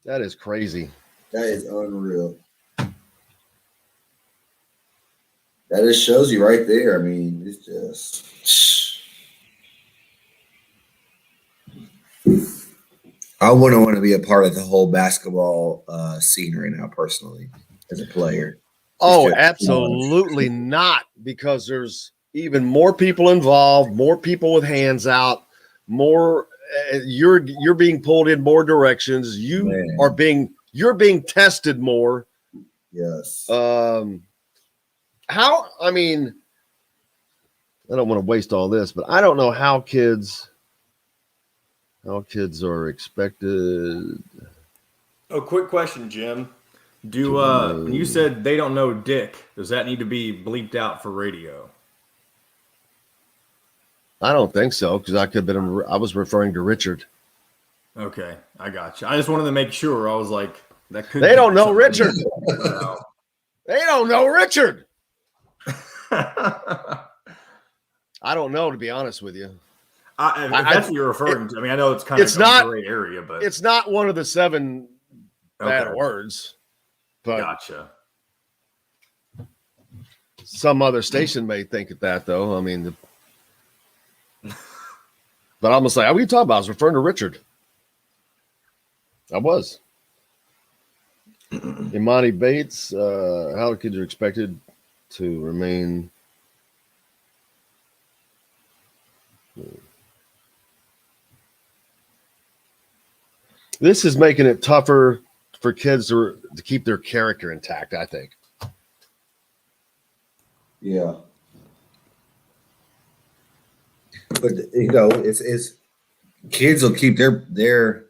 That is crazy. That is unreal. That just shows you right there. I mean, it's just. I wouldn't want to be a part of the whole basketball scene right now, personally, as a player. Oh, absolutely not, because there's even more people involved, more people with hands out, more. You're being pulled in more directions. You're being tested more. Yes. I mean, I don't want to waste all this, but I don't know how kids are expected. Oh, quick question, Jim. When you said they don't know Dick, does that need to be bleeped out for radio? I don't think so, because I was referring to Richard. Okay, I got you. I just wanted to make sure. I was like, that could. They don't know Richard. They don't know Richard. I don't know, to be honest with you. If that's what you're referring to. I mean, I know it's kind of a gray area, but it's not one of the 7 bad words. But gotcha. Some other station may think of that, though. I mean, but I'm gonna say, what are you talking about? I was referring to Richard. I was. Imani Bates, how kids are expected to remain. This is making it tougher for kids to keep their character intact, I think. Yeah. But it's kids will keep their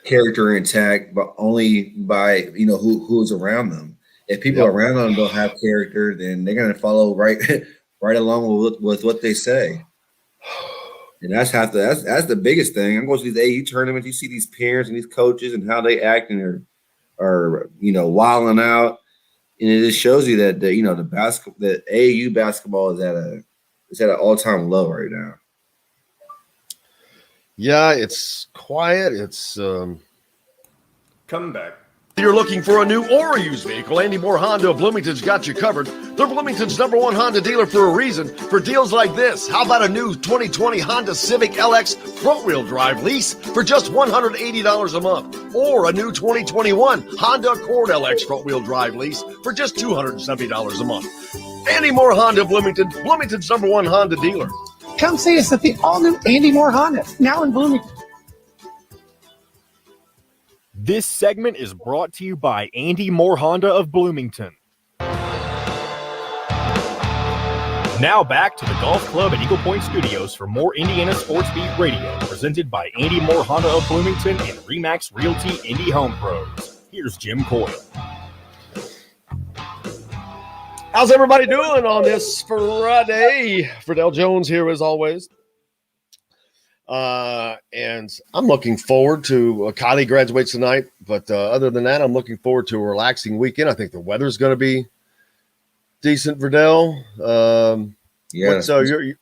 character intact, but only by who's around them. If people around them don't have character, then they're gonna follow right along with what they say. And that's the biggest thing. I'm going to these AU tournaments. You see these parents and these coaches and how they act and are wilding out, and it just shows you that the AAU basketball is at an all-time low right now. Yeah, it's quiet. It's coming back. You're looking for a new or a used vehicle, Andy Moore Honda of Bloomington's got you covered. They're Bloomington's #1 Honda dealer for a reason. For deals like this, how about a new 2020 Honda Civic LX front-wheel drive lease for just $180 a month? Or a new 2021 Honda Accord LX front-wheel drive lease for just $270 a month. Andy Moore Honda of Bloomington, Bloomington's #1 Honda dealer. Come see us at the all-new Andy Moore Honda, now in Bloomington. This segment is brought to you by Andy Moore Honda of Bloomington. Now back to the Golf Club at Eagle Point Studios for more Indiana Sports Beat Radio, presented by Andy Moore Honda of Bloomington and Remax Realty Indy Home Pros. Here's Jim Coyle. How's everybody doing on this Friday? Verdell Jones here as always. And I'm looking forward to Kylie graduates tonight, but other than that, I'm looking forward to a relaxing weekend. I think the weather's going to be decent, Verdell.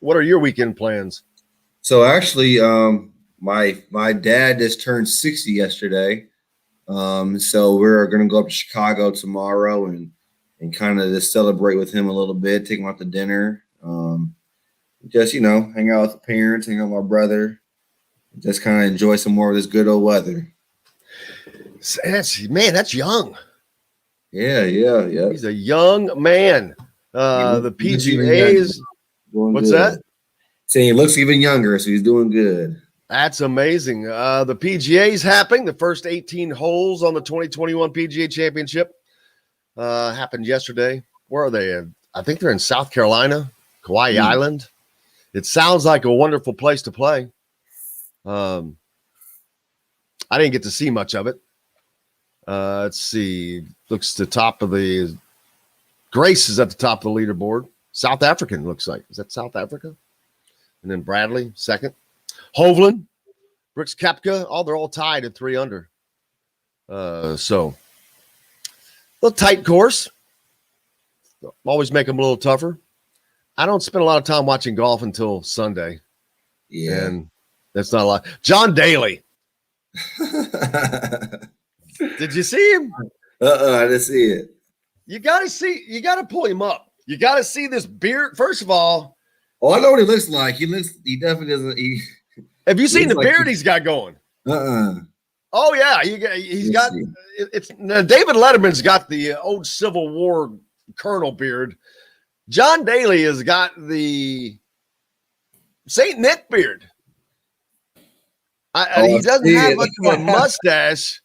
What are your weekend plans? So actually, my dad just turned 60 yesterday. So we're going to go up to Chicago tomorrow and kind of just celebrate with him a little bit, take him out to dinner. Just, hang out with the parents, hang out with my brother, just kind of enjoy some more of this good old weather. That's young. Yeah. He's a young man. The PGA is what's good. that? Saying he looks even younger, so he's doing good. That's amazing. The PGA is happening. The first 18 holes on the 2021 PGA Championship happened yesterday. Where are they? I think they're in South Carolina, Kauai Island. It sounds like a wonderful place to play. I didn't get to see much of it. Let's see. Looks the top of the Grace is at the top of the leaderboard. South African looks like. Is that South Africa? And then Bradley, second. Hovland, Brooks Koepka, they're all tied at 3 under. So a little tight course. Always make them a little tougher. I don't spend a lot of time watching golf until Sunday. Yeah. And that's not a lot. John Daly. Did you see him? I didn't see it. You got to pull him up. You got to see this beard. First of all. Oh, I know what he looks like. He definitely doesn't. Have you seen the beard he's got going? Oh, yeah. He's got it's David Letterman's got the old Civil War Colonel beard. John Daly has got the St. Nick beard. He doesn't have much of a mustache,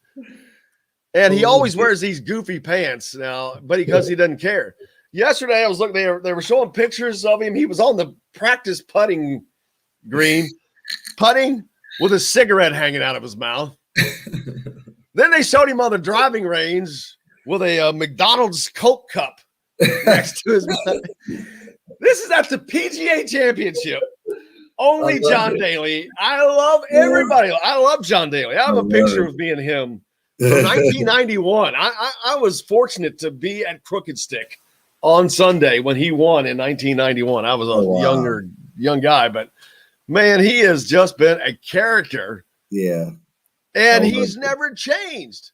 and he always wears these goofy pants now, but because he doesn't care. Yesterday, I was looking, they were showing pictures of him. He was on the practice putting green, putting with a cigarette hanging out of his mouth. Then they showed him on the driving range with a McDonald's Coke cup next to his mouth. This is at the PGA Championship. Only John Daly. I love everybody. I love John Daly. I have a picture of me and him from 1991. I was fortunate to be at Crooked Stick on Sunday when he won in 1991. I was a young guy, but man, he has just been a character. Yeah. And he's never changed.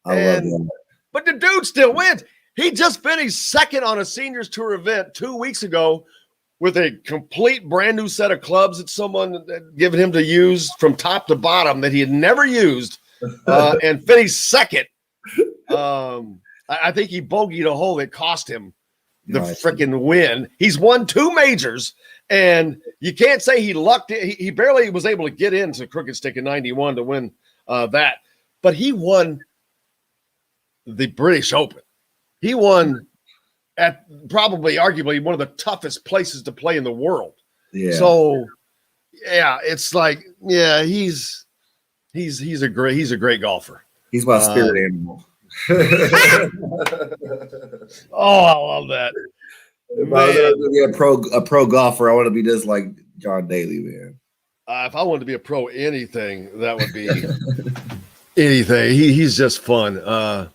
I love that. But the dude still wins. He just finished second on a seniors tour event 2 weeks ago with a complete brand new set of clubs that someone had given him to use from top to bottom that he had never used, and finished second. I think he bogeyed a hole that cost him the freaking win. He's won 2 majors, and you can't say he lucked it. He barely was able to get into Crooked Stick in 91 to win that. But he won the British Open. He won at probably arguably one of the toughest places to play in the world. Yeah. So yeah, it's like, yeah, he's a great golfer. He's my spirit animal. Oh, I love that. If I was going to be a pro golfer, I want to be just like John Daly, man. If I wanted to be a pro anything, that would be anything. He's just fun.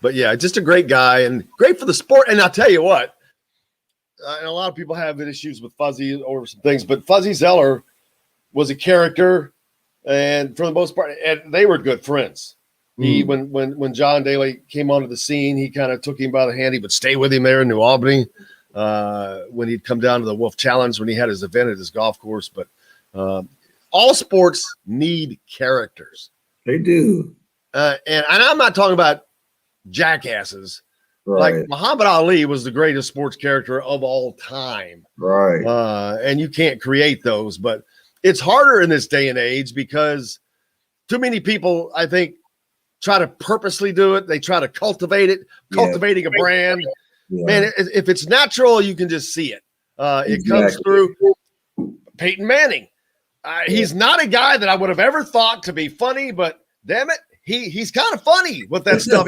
But yeah, just a great guy and great for the sport. And I'll tell you what, and a lot of people have issues with Fuzzy over some things, but Fuzzy Zeller was a character, and for the most part, and they were good friends. He when John Daly came onto the scene, he kind of took him by the hand. He would stay with him there in New Albany when he'd come down to the Wolf Challenge when he had his event at his golf course. But all sports need characters. They do. And I'm not talking about jackasses. Right. Like Muhammad Ali was the greatest sports character of all time. Right. And you can't create those, but it's harder in this day and age because too many people, I think, try to purposely do it. They try to cultivate it, cultivating a brand. Yeah. Man, if it's natural, you can just see it. It comes through. Peyton Manning. He's not a guy that I would have ever thought to be funny, but damn it, he's kind of funny with that stuff.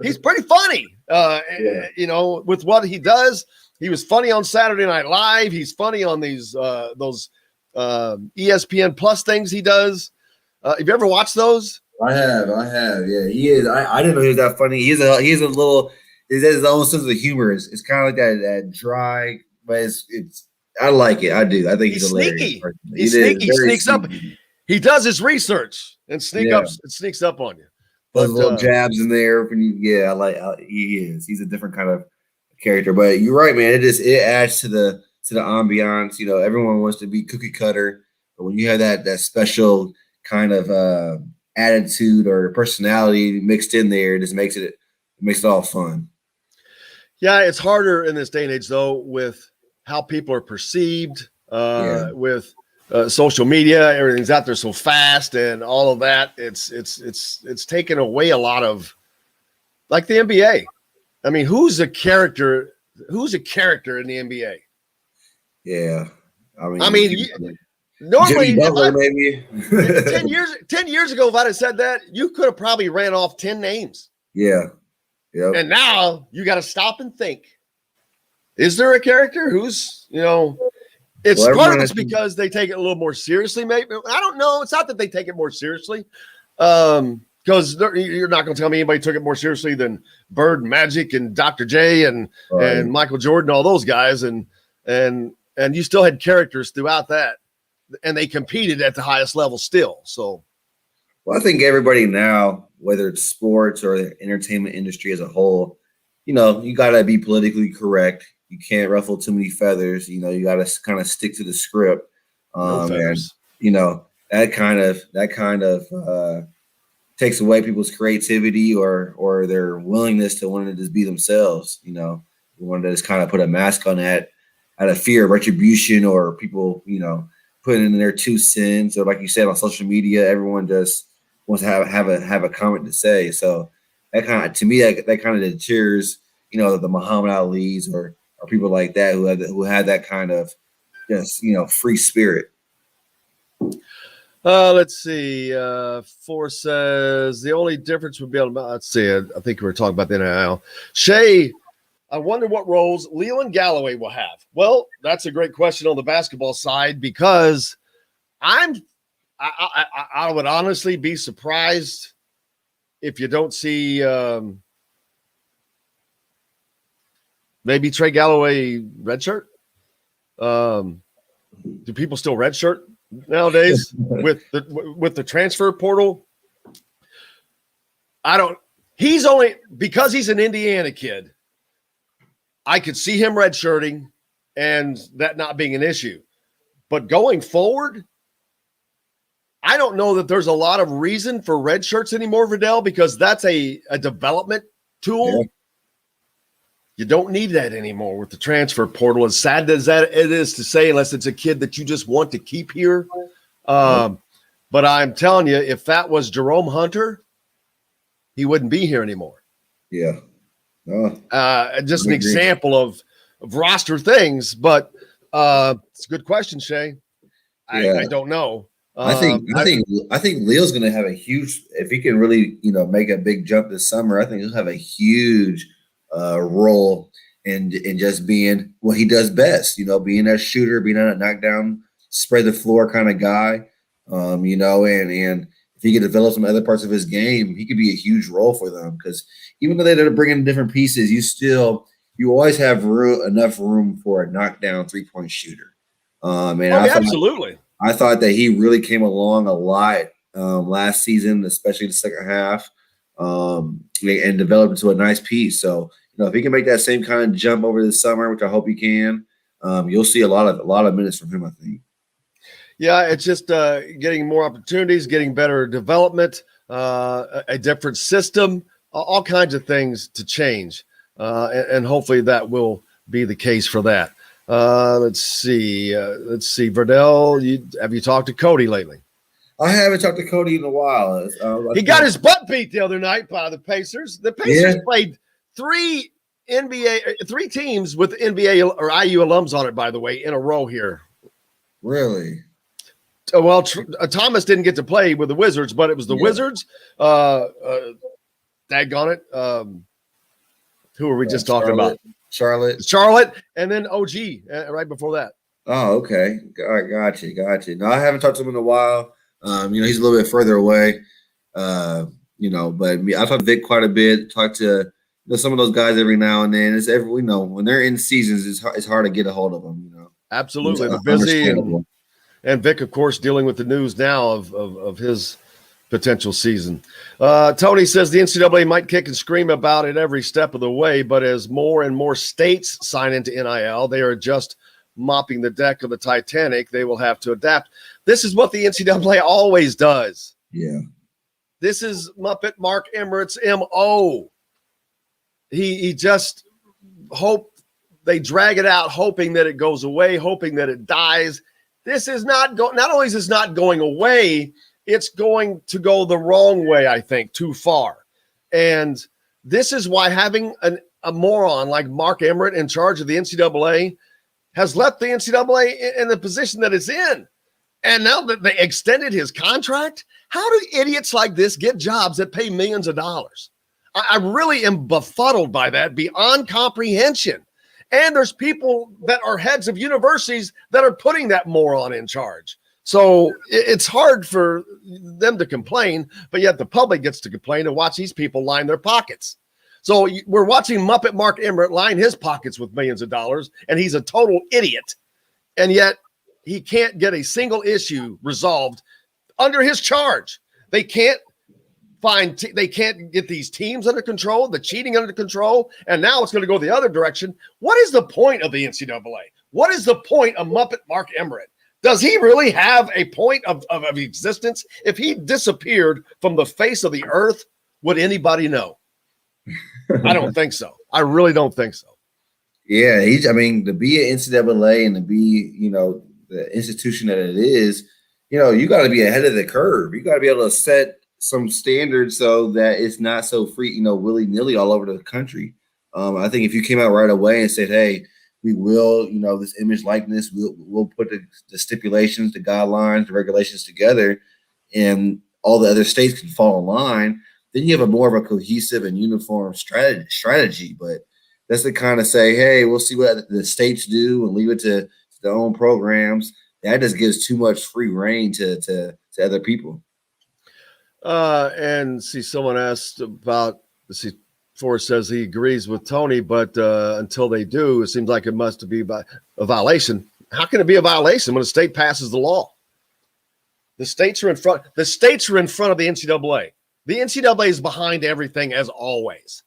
He's pretty funny. You know, with what he does. He was funny on Saturday Night Live. He's funny on these those ESPN Plus things he does. Have you ever watched those? I have. Yeah, he is. I didn't know he was that funny. He's a little. He has his own sense of humor. It's kind of like that dry, but it's. I like it. I do. I think he's sneaky. He's sneaky. He sneaks up. He does his research and sneaks up on you. Those little jabs in there. I like. He is. He's a different kind of character. But you're right, man. It adds to the ambiance. You know, everyone wants to be cookie cutter, but when you have that special kind of attitude or personality mixed in there, it just makes it all fun. Yeah, it's harder in this day and age though with how people are perceived with social media. Everything's out there so fast and all of that. It's taken away a lot of, like the NBA. I mean, who's a character in the NBA? Yeah. I mean normally, maybe 10 years ago, if I'd have said that, you could have probably ran off 10 names. Yeah. Yep. And now you got to stop and think. Is there a character who's, it's part of it's because they take it a little more seriously, maybe. I don't know. It's not that they take it more seriously. Because you're not going to tell me anybody took it more seriously than Bird, Magic, and Dr. J and Michael Jordan, all those guys. And you still had characters throughout that. And they competed at the highest level still. So, well, I think everybody now, whether it's sports or the entertainment industry as a whole, you got to be politically correct. You can't ruffle too many feathers. You got to kind of stick to the script. And that kind of takes away people's creativity or their willingness to want to just be themselves. We want to just kind of put a mask on that out of fear of retribution or people, putting in their 2 cents, or like you said on social media, everyone just wants to have a comment to say. So that kind of, to me, that kind of deters, the Muhammad Ali's or people like that who had that kind of just free spirit. Let's see. Force says the only difference would be let's see. I think we were talking about the NIL. Shay, I wonder what roles Leland Galloway will have. Well, that's a great question on the basketball side because I would honestly be surprised if you don't see maybe Trey Galloway redshirt. Do people still redshirt nowadays with the transfer portal? He's only because he's an Indiana kid. I could see him redshirting and that not being an issue. But going forward, I don't know that there's a lot of reason for red shirts anymore, Verdell, because that's a development tool. Yeah. You don't need that anymore with the transfer portal. As sad as that it is to say, unless it's a kid that you just want to keep here. But I'm telling you, if that was Jerome Hunter, he wouldn't be here anymore. Yeah. Just an example of roster things, but it's a good question, Shay. I don't know. I think Leo's going to have a huge, if he can really make a big jump this summer. I think he'll have a huge role in just being what he does best. Being that shooter, being a knockdown, spread the floor kind of guy. And if he could develop some other parts of his game, he could be a huge role for them. Because even though they're bringing different pieces, you always have enough room for a knockdown 3-point shooter. Absolutely. I thought that he really came along a lot last season, especially the second half. and develop into a nice piece. So, if he can make that same kind of jump over the summer, which I hope he can, you'll see a lot of minutes from him, I think. Yeah, it's just getting more opportunities, getting better development, a different system, all kinds of things to change. And hopefully that will be the case for that. Let's see. Verdell, have you talked to Cody lately? I haven't talked to Cody in a while. He got his butt beat the other night by the Pacers. The Pacers played three teams with NBA or IU alums on it, by the way, in a row here. Really? Well, Thomas didn't get to play with the Wizards, but it was the Wizards. Daggone it. Who were we just talking about? Charlotte, and then OG right before that. Oh, okay. Got you. No, I haven't talked to him in a while. He's a little bit further away. But I talk to Vic quite a bit. Talk to some of those guys every now and then. When they're in seasons, it's hard to get a hold of them. Absolutely, they're busy, and Vic, of course, dealing with the news now of his potential season. Tony says the NCAA might kick and scream about it every step of the way, but as more and more states sign into NIL, they are just mopping the deck of the Titanic. They will have to adapt. This is what the NCAA always does. Yeah. This is Muppet Mark Emmert's MO. He just they drag it out, hoping that it goes away, hoping that it dies. This is not only is this not going away, it's going to go the wrong way, I think, too far. And this is why having a moron like Mark Emmert in charge of the NCAA has left the NCAA in the position that it's in. And now that they extended his contract, how do idiots like this get jobs that pay millions of dollars? I really am befuddled by that, beyond comprehension. And there's people that are heads of universities that are putting that moron in charge. So it's hard for them to complain, but yet the public gets to complain and watch these people line their pockets. So we're watching Muppet Mark Emmert line his pockets with millions of dollars, and he's a total idiot. And yet he can't get a single issue resolved under his charge. They can't get these teams under control, the cheating under control, and now it's going to go the other direction. What is the point of the NCAA? What is the point of Muppet Mark Emmert? Does he really have a point of existence? If he disappeared from the face of the earth, would anybody know? I don't think so. I really don't think so. Yeah, to be an NCAA and to be, the institution that it is, you got to be ahead of the curve. You got to be able to set some standards so that it's not so free, willy-nilly all over the country. I think if you came out right away and said, hey, we will, this image likeness, we'll put the stipulations, the guidelines, the regulations together, and all the other states can fall in line, then you have a more of a cohesive and uniform strategy. But that's to kind of say, hey, we'll see what the states do and leave it to their own programs. That just gives too much free reign to other people. And someone asked about, Forrest says he agrees with Tony, but until they do, it seems like it must be a violation. How can it be a violation when a state passes the law? The states are in front. The states are in front of the NCAA. The NCAA is behind everything as always.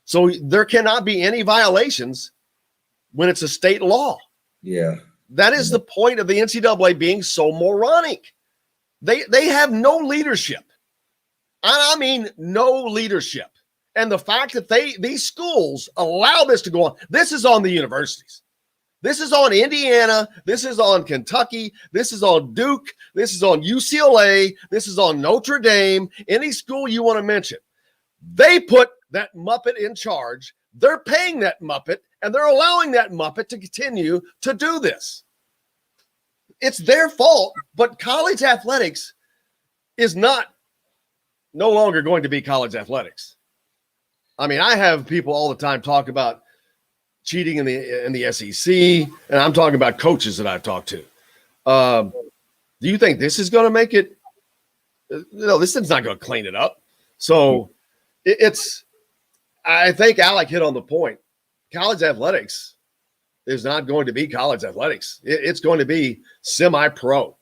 So there cannot be any violations when it's a state law. Yeah. That is the point of the NCAA being so moronic. They have no leadership. I mean, no leadership. And the fact that these schools allow this to go on, this is on the universities. This is on Indiana. This is on Kentucky. This is on Duke. This is on UCLA. This is on Notre Dame. Any school you want to mention. They put that Muppet in charge. They're paying that Muppet, and they're allowing that Muppet to continue to do this. It's their fault, but college athletics is no longer going to be college athletics. I mean, I have people all the time talk about cheating in the SEC, and I'm talking about coaches that I've talked to. Do you think this is going to make it? This is not going to clean it up. So I think Alec hit on the point. College athletics is not going to be college athletics. It's going to be semi-pro.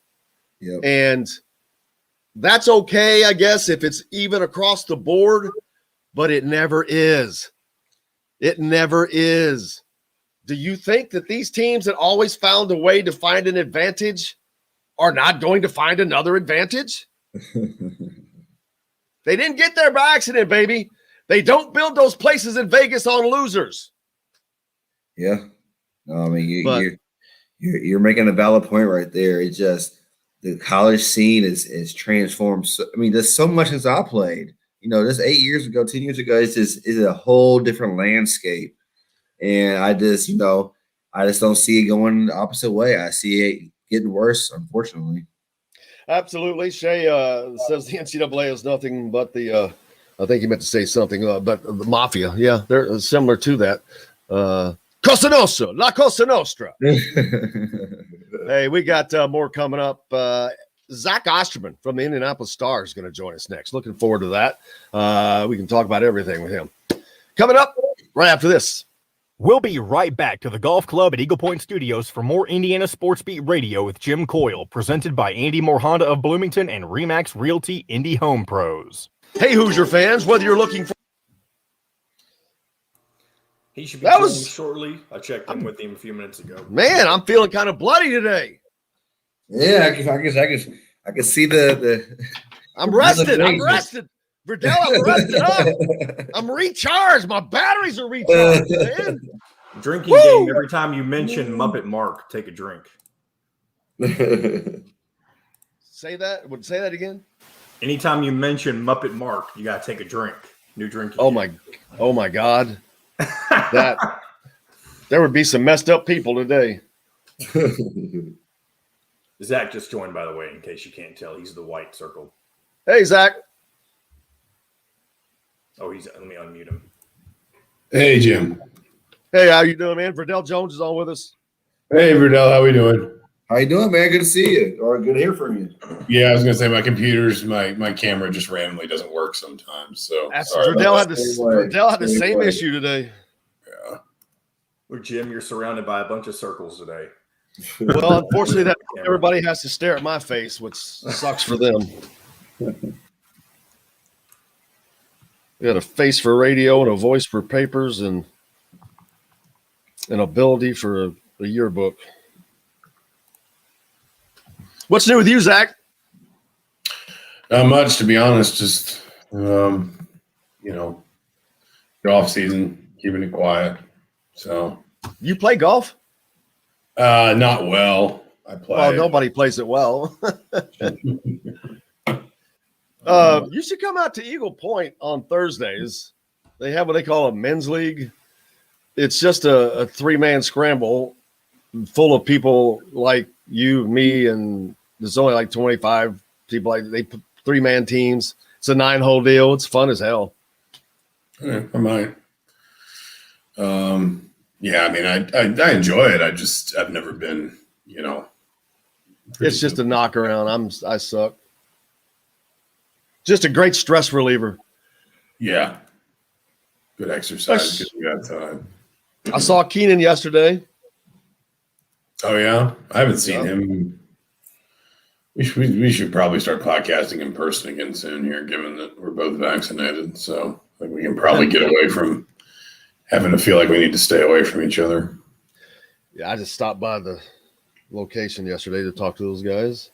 Yep. And that's okay, I guess, if it's even across the board. but it never is. It never is. Do you think that these teams that always found a way to find an advantage are not going to find another advantage? They didn't get there by accident, baby. They don't build those places in Vegas on losers. Yeah. No, I mean, you're making a valid point right there. It's just the college scene is transformed. So, I mean, there's so much since I played. You know, just 8 years ago, 10 years ago, it's a whole different landscape. And I just don't see it going the opposite way. I see it getting worse, unfortunately. Absolutely. Shay says the NCAA is nothing but the I think he meant to say something, but the mafia. Yeah, they're similar to that. Cosa Nostra, La Cosa Nostra. Hey, we got more coming up. Zach Osterman from the Indianapolis Stars is going to join us next. Looking forward to that. We can talk about everything with him. Coming up right after this. We'll be right back to the Golf Club at Eagle Point Studios for more Indiana Sports Beat Radio with Jim Coyle, presented by Andy Moore Honda of Bloomington and Remax Realty Indy Home Pros. Hey, Hoosier fans, whether you're looking for... He should be joining shortly. I checked in with him a few minutes ago. Man, I'm feeling kind of bloody today. Yeah, I can see the I'm rested. Verdell, I'm rested up. I'm recharged. My batteries are recharged, man. Drinking game, every time you mention Muppet Mark, take a drink. Say that again. Anytime you mention Muppet Mark, you gotta take a drink. New drinking. Oh my God. That there would be some messed up people today. Zach just joined, by the way, in case you can't tell. He's the white circle. Hey, Zach. Oh, let me unmute him. Hey, Jim. Hey, how you doing, man? Verdell Jones is on with us. Hey, Verdell, how we doing? How you doing, man? Good to see you, or good to hear from you. Yeah, I was gonna say my camera just randomly doesn't work sometimes. So Verdell had the same issue today. Yeah. Well, Jim, you're surrounded by a bunch of circles today. Well, unfortunately, that everybody has to stare at my face, which sucks for them. We got a face for radio and a voice for papers and an ability for a yearbook. What's new with you, Zach? Not much, to be honest. Just golf season, keeping it quiet. So you play golf? Not well. I play. Well, nobody plays it well. You should come out to Eagle Point on Thursdays. They have what they call a men's league. It's just a three-man scramble full of people like you, me, and there's only like 25 people. They put three-man teams. It's a 9-hole deal. It's fun as hell. Yeah, I might. Yeah, I mean, I enjoy it. I've never been, It's just a knock around. I suck. Just a great stress reliever. Yeah. Good exercise. Good time. I saw Keenan yesterday. Oh, yeah? I haven't seen him. We should probably start podcasting in person again soon here, given that we're both vaccinated. So I think we can probably get away from having to feel like we need to stay away from each other. Yeah, I just stopped by the location yesterday to talk to those guys.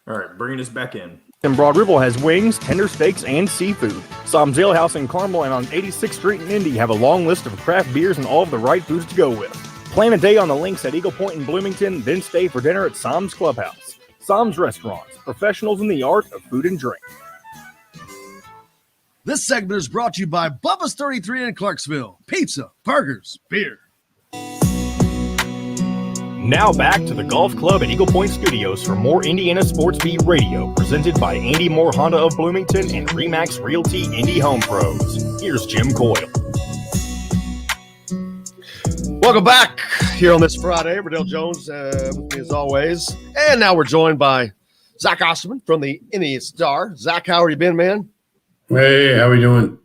All right, bringing us back in. And Broad Ripple has wings, tender steaks, and seafood. Sam's Ale House in Carmel and on 86th Street in Indy have a long list of craft beers and all of the right foods to go with. Plan a day on the links at Eagle Point in Bloomington, then stay for dinner at Sam's Clubhouse. Sam's Restaurants, professionals in the art of food and drink. This segment is brought to you by Bubba's 33 in Clarksville. Pizza, burgers, beer. Now back to the Golf Club at Eagle Point Studios for more Indiana Sports Beat Radio, presented by Andy Moore Honda of Bloomington and Remax Realty Indy Home Pros. Here's Jim Coyle. Welcome back here on this Friday. Verdell Jones with me as always. And now we're joined by Zach Osterman from the Indiana Star. Zach, how have you been, man? Hey, how we doing?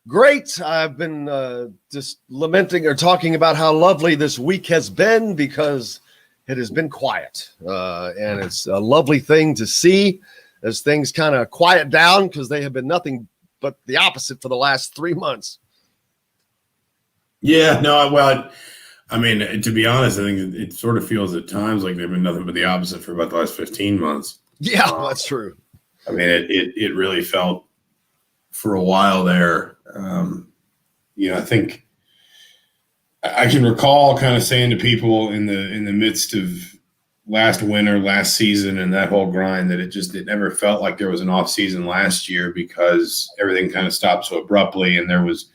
Great. I've been just lamenting or talking about how lovely this week has been because it has been quiet. And it's a lovely thing to see as things kind of quiet down because they have been nothing but the opposite for the last 3 months. Yeah, no, well, I mean, to be honest, I think it sort of feels at times like they've been nothing but the opposite for about the last 15 months. Yeah, that's true. I mean, it really felt for a while there. I think I can recall kind of saying to people in the midst of last winter, last season, and that whole grind that it never felt like there was an off season last year because everything kind of stopped so abruptly, and there was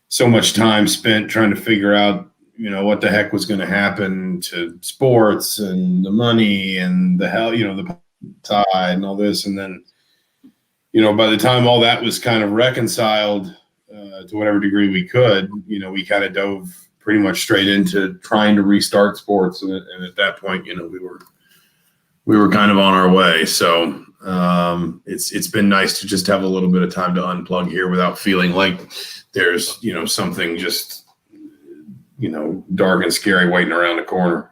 so much time spent trying to figure out, what the heck was going to happen to sports and the money and the hell, the tide and all this, and then, by the time all that was kind of reconciled to whatever degree we could, we kind of dove pretty much straight into trying to restart sports, and at that point, we were kind of on our way. So it's been nice to just have a little bit of time to unplug here without feeling like there's something just dark and scary waiting around the corner.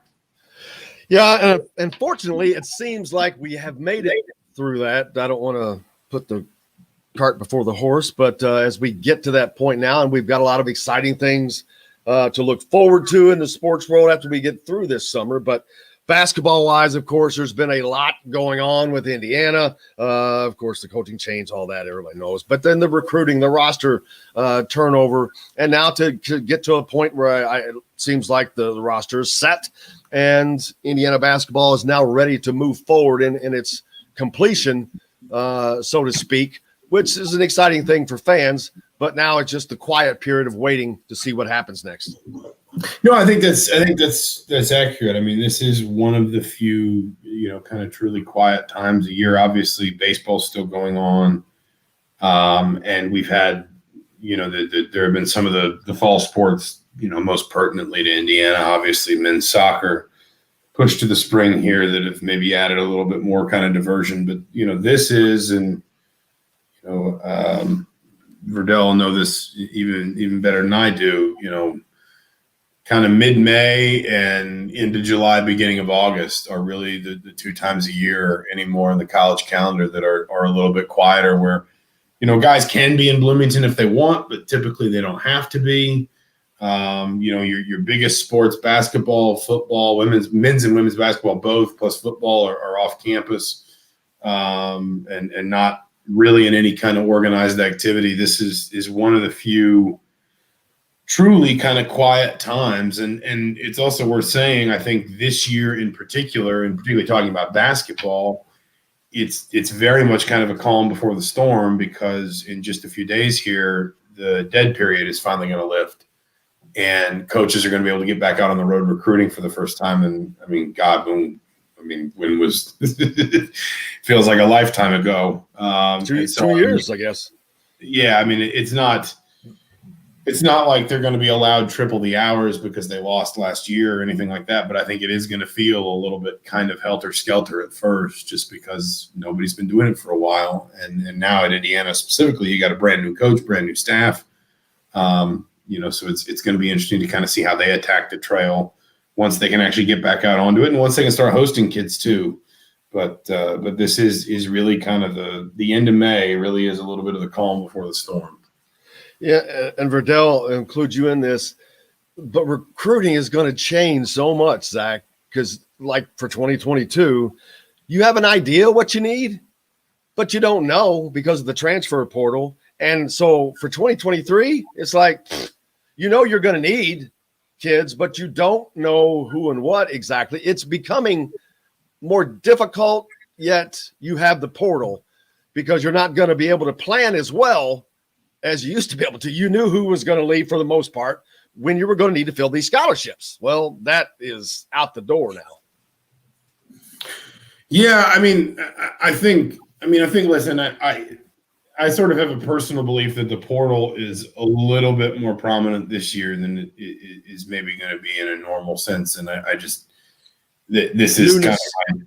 Yeah, and fortunately, it seems like we have made it through that. I don't want to put the cart before the horse, but as we get to that point now, and we've got a lot of exciting things to look forward to in the sports world after we get through this summer. But basketball-wise, of course, there's been a lot going on with Indiana. Of course, the coaching change, all that, everybody knows. But then the recruiting, the roster turnover, and now to get to a point where it seems like the roster is set, and Indiana basketball is now ready to move forward in its completion, so to speak, which is an exciting thing for fans. But now it's just the quiet period of waiting to see what happens next. No, I think that's accurate. I mean, this is one of the few, kind of truly quiet times a year. Obviously, baseball's still going on, and we've had, there have been some of the fall sports, most pertinently to Indiana. Obviously, men's soccer pushed to the spring here that have maybe added a little bit more kind of diversion. But this is, and Verdell will know this even better than I do. Kind of mid-May and into July, beginning of August are really the 2 times a year anymore in the college calendar that are a little bit quieter, where, guys can be in Bloomington if they want, but typically they don't have to be. Your biggest sports, basketball, football, men's and women's basketball, both plus football are off campus and not really in any kind of organized activity. This is one of the few truly kind of quiet times. And it's also worth saying, I think this year in particular, and particularly talking about basketball, it's very much kind of a calm before the storm, because in just a few days here, the dead period is finally going to lift, and coaches are going to be able to get back out on the road recruiting for the first time. And when was feels like a lifetime ago. 2 years, I guess. Yeah, I mean, it's not like they're going to be allowed triple the hours because they lost last year or anything like that. But I think it is going to feel a little bit kind of helter-skelter at first, just because nobody's been doing it for a while. And now at Indiana specifically, you got a brand new coach, brand new staff. So it's going to be interesting to kind of see how they attack the trail once they can actually get back out onto it, and once they can start hosting kids too. But this is really kind of the end of May really is a little bit of the calm before the storm. Yeah, and Verdell includes you in this, but recruiting is going to change so much, Zach, because like for 2022, you have an idea what you need, but you don't know because of the transfer portal. And so for 2023, it's like, you're going to need kids, but you don't know who and what exactly. It's becoming more difficult, yet you have the portal because you're not going to be able to plan as well as you used to be able to. You knew who was going to leave for the most part when you were going to need to fill these scholarships. Well, that is out the door now. Yeah, I think, listen, I sort of have a personal belief that the portal is a little bit more prominent this year than it is maybe going to be in a normal sense. And I just, this is kind of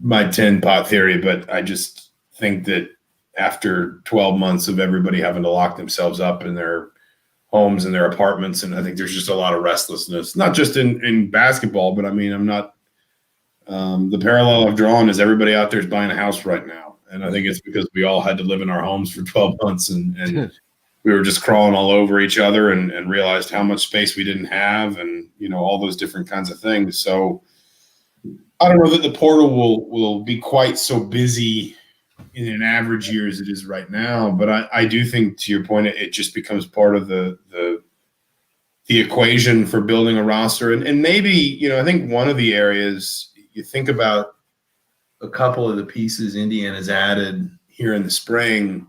my 10 pot theory, but I just think that after 12 months of everybody having to lock themselves up in their homes and their apartments, and I think there's just a lot of restlessness, not just in basketball, but I'm not, the parallel I've drawn is everybody out there is buying a house right now. And I think it's because we all had to live in our homes for 12 months and we were just crawling all over each other and realized how much space we didn't have and, all those different kinds of things. So I don't know that the portal will be quite so busy in an average year as it is right now. But I do think, to your point, it just becomes part of the equation for building a roster. And maybe, I think one of the areas you think about a couple of the pieces Indiana's added here in the spring,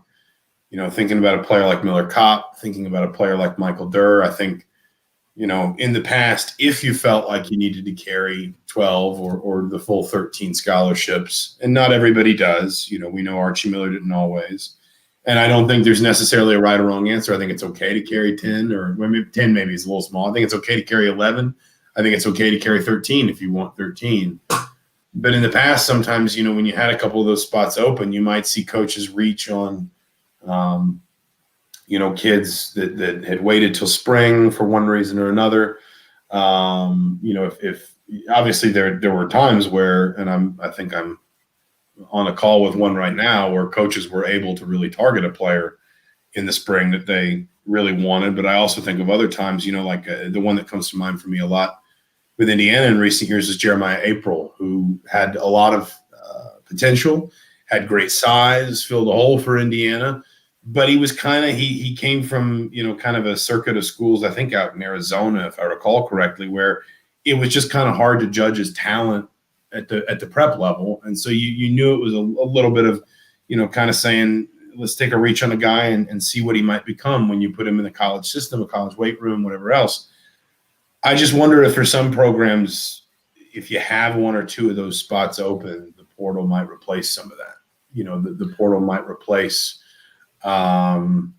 thinking about a player like Miller Kopp, thinking about a player like Michael Durr. I think, in the past, if you felt like you needed to carry 12 or the full 13 scholarships, and not everybody does, we know Archie Miller didn't always. And I don't think there's necessarily a right or wrong answer. I think it's okay to carry 10, or maybe 10 maybe is a little small. I think it's okay to carry 11. I think it's okay to carry 13 if you want 13. But in the past, sometimes, when you had a couple of those spots open, you might see coaches reach on, kids that had waited till spring for one reason or another. If obviously there were times where, and I think I'm on a call with one right now, where coaches were able to really target a player in the spring that they really wanted. But I also think of other times, the one that comes to mind for me a lot with Indiana in recent years is Jeremiah April, who had a lot of potential, had great size, filled a hole for Indiana. But he was he came from, kind of a circuit of schools, I think out in Arizona, if I recall correctly, where it was just kind of hard to judge his talent at the prep level. And so you knew it was a little bit of, kind of saying, let's take a reach on a guy and see what he might become when you put him in the college system, a college weight room, whatever else. I just wonder if for some programs, if you have one or two of those spots open, the portal might replace some of that. The portal might replace if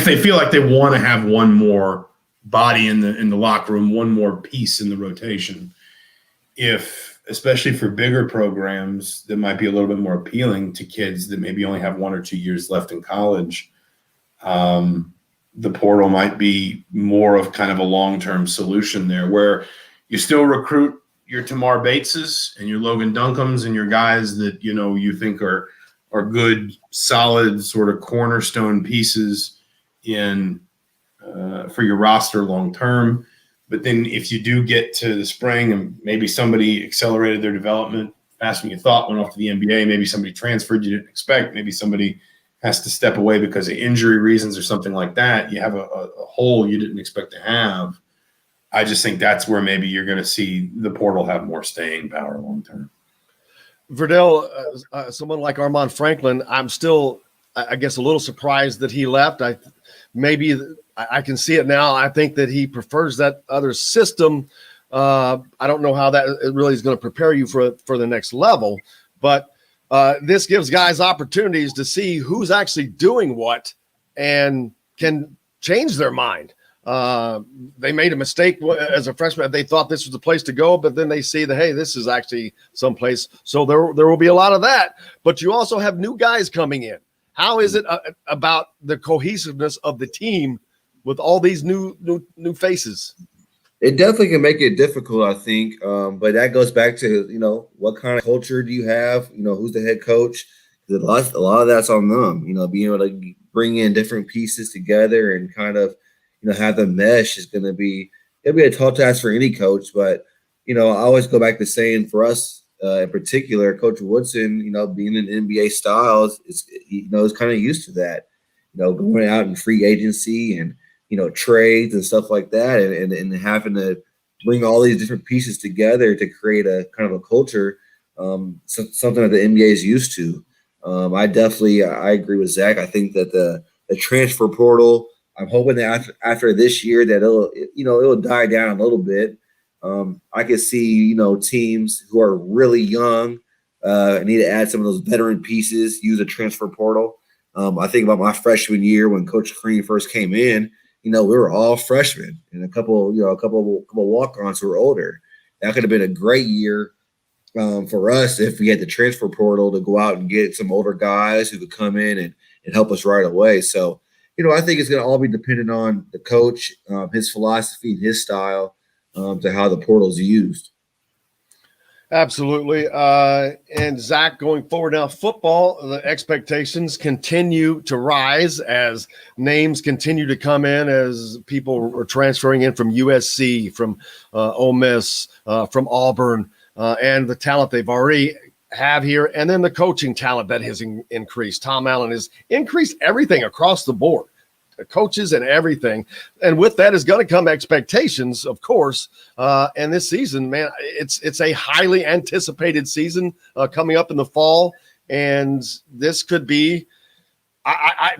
they feel like they want to have one more body in the locker room, one more piece in the rotation, especially for bigger programs that might be a little bit more appealing to kids that maybe only have 1 or 2 years left in college, the portal might be more of kind of a long-term solution there, where you still recruit your Tamar Bateses and your Logan Duncans and your guys that, you think are good, solid sort of cornerstone pieces in for your roster long-term. But then if you do get to the spring and maybe somebody accelerated their development faster than you thought, went off to the NBA, maybe somebody transferred you didn't expect, maybe somebody has to step away because of injury reasons or something like that, you have a hole you didn't expect to have. I just think that's where maybe you're going to see the portal have more staying power long term. Verdell, someone like Armand Franklin, I'm still, I guess, a little surprised that he left. I can see it now. I think that he prefers that other system. I don't know how that really is going to prepare you for the next level, but this gives guys opportunities to see who's actually doing what and can change their mind. They made a mistake as a freshman. They thought this was the place to go, but then they see that, hey, this is actually someplace. So there will be a lot of that. But you also have new guys coming in. How is it about the cohesiveness of the team with all these new faces? It definitely can make it difficult, I think. But that goes back to, what kind of culture do you have? Who's the head coach? A lot of that's on them, being able to bring in different pieces together and kind of, have them mesh is going to be a tall task for any coach. But, I always go back to saying for us in particular, Coach Woodson, being in NBA styles, is kind of used to that, going out in free agency and, trades and stuff like that, and having to bring all these different pieces together to create a kind of a culture, something that the NBA is used to. I agree with Zach. I think that the transfer portal, I'm hoping that after this year that it'll die down a little bit. I could see, teams who are really young need to add some of those veteran pieces, use a transfer portal. I think about my freshman year when Coach Crean first came in. We were all freshmen and a couple walk-ons who were older. That could have been a great year for us if we had the transfer portal to go out and get some older guys who could come in and help us right away. So, I think it's going to all be dependent on the coach, his philosophy, and his style to how the portal is used. Absolutely. And Zach, going forward now, football, the expectations continue to rise as names continue to come in, as people are transferring in from USC, from Ole Miss, from Auburn, and the talent they've already have here, and then the coaching talent that has increased. Tom Allen has increased everything across the board. Coaches and everything, and with that is going to come expectations, of course. And this season, man, it's a highly anticipated season coming up in the fall, and this could be,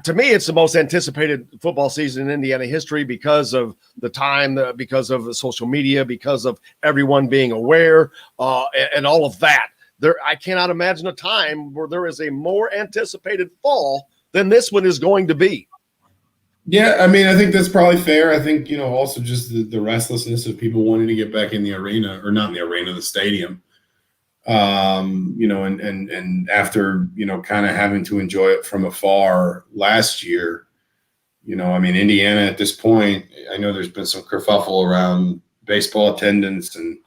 to me, it's the most anticipated football season in Indiana history because of the time, because of the social media, because of everyone being aware, and all of that. I cannot imagine a time where there is a more anticipated fall than this one is going to be. Yeah, I mean, I think that's probably fair. I think, also just the restlessness of people wanting to get back in the arena, or not in the arena, the stadium. And after, kind of having to enjoy it from afar last year, Indiana at this point, I know there's been some kerfuffle around baseball attendance, and,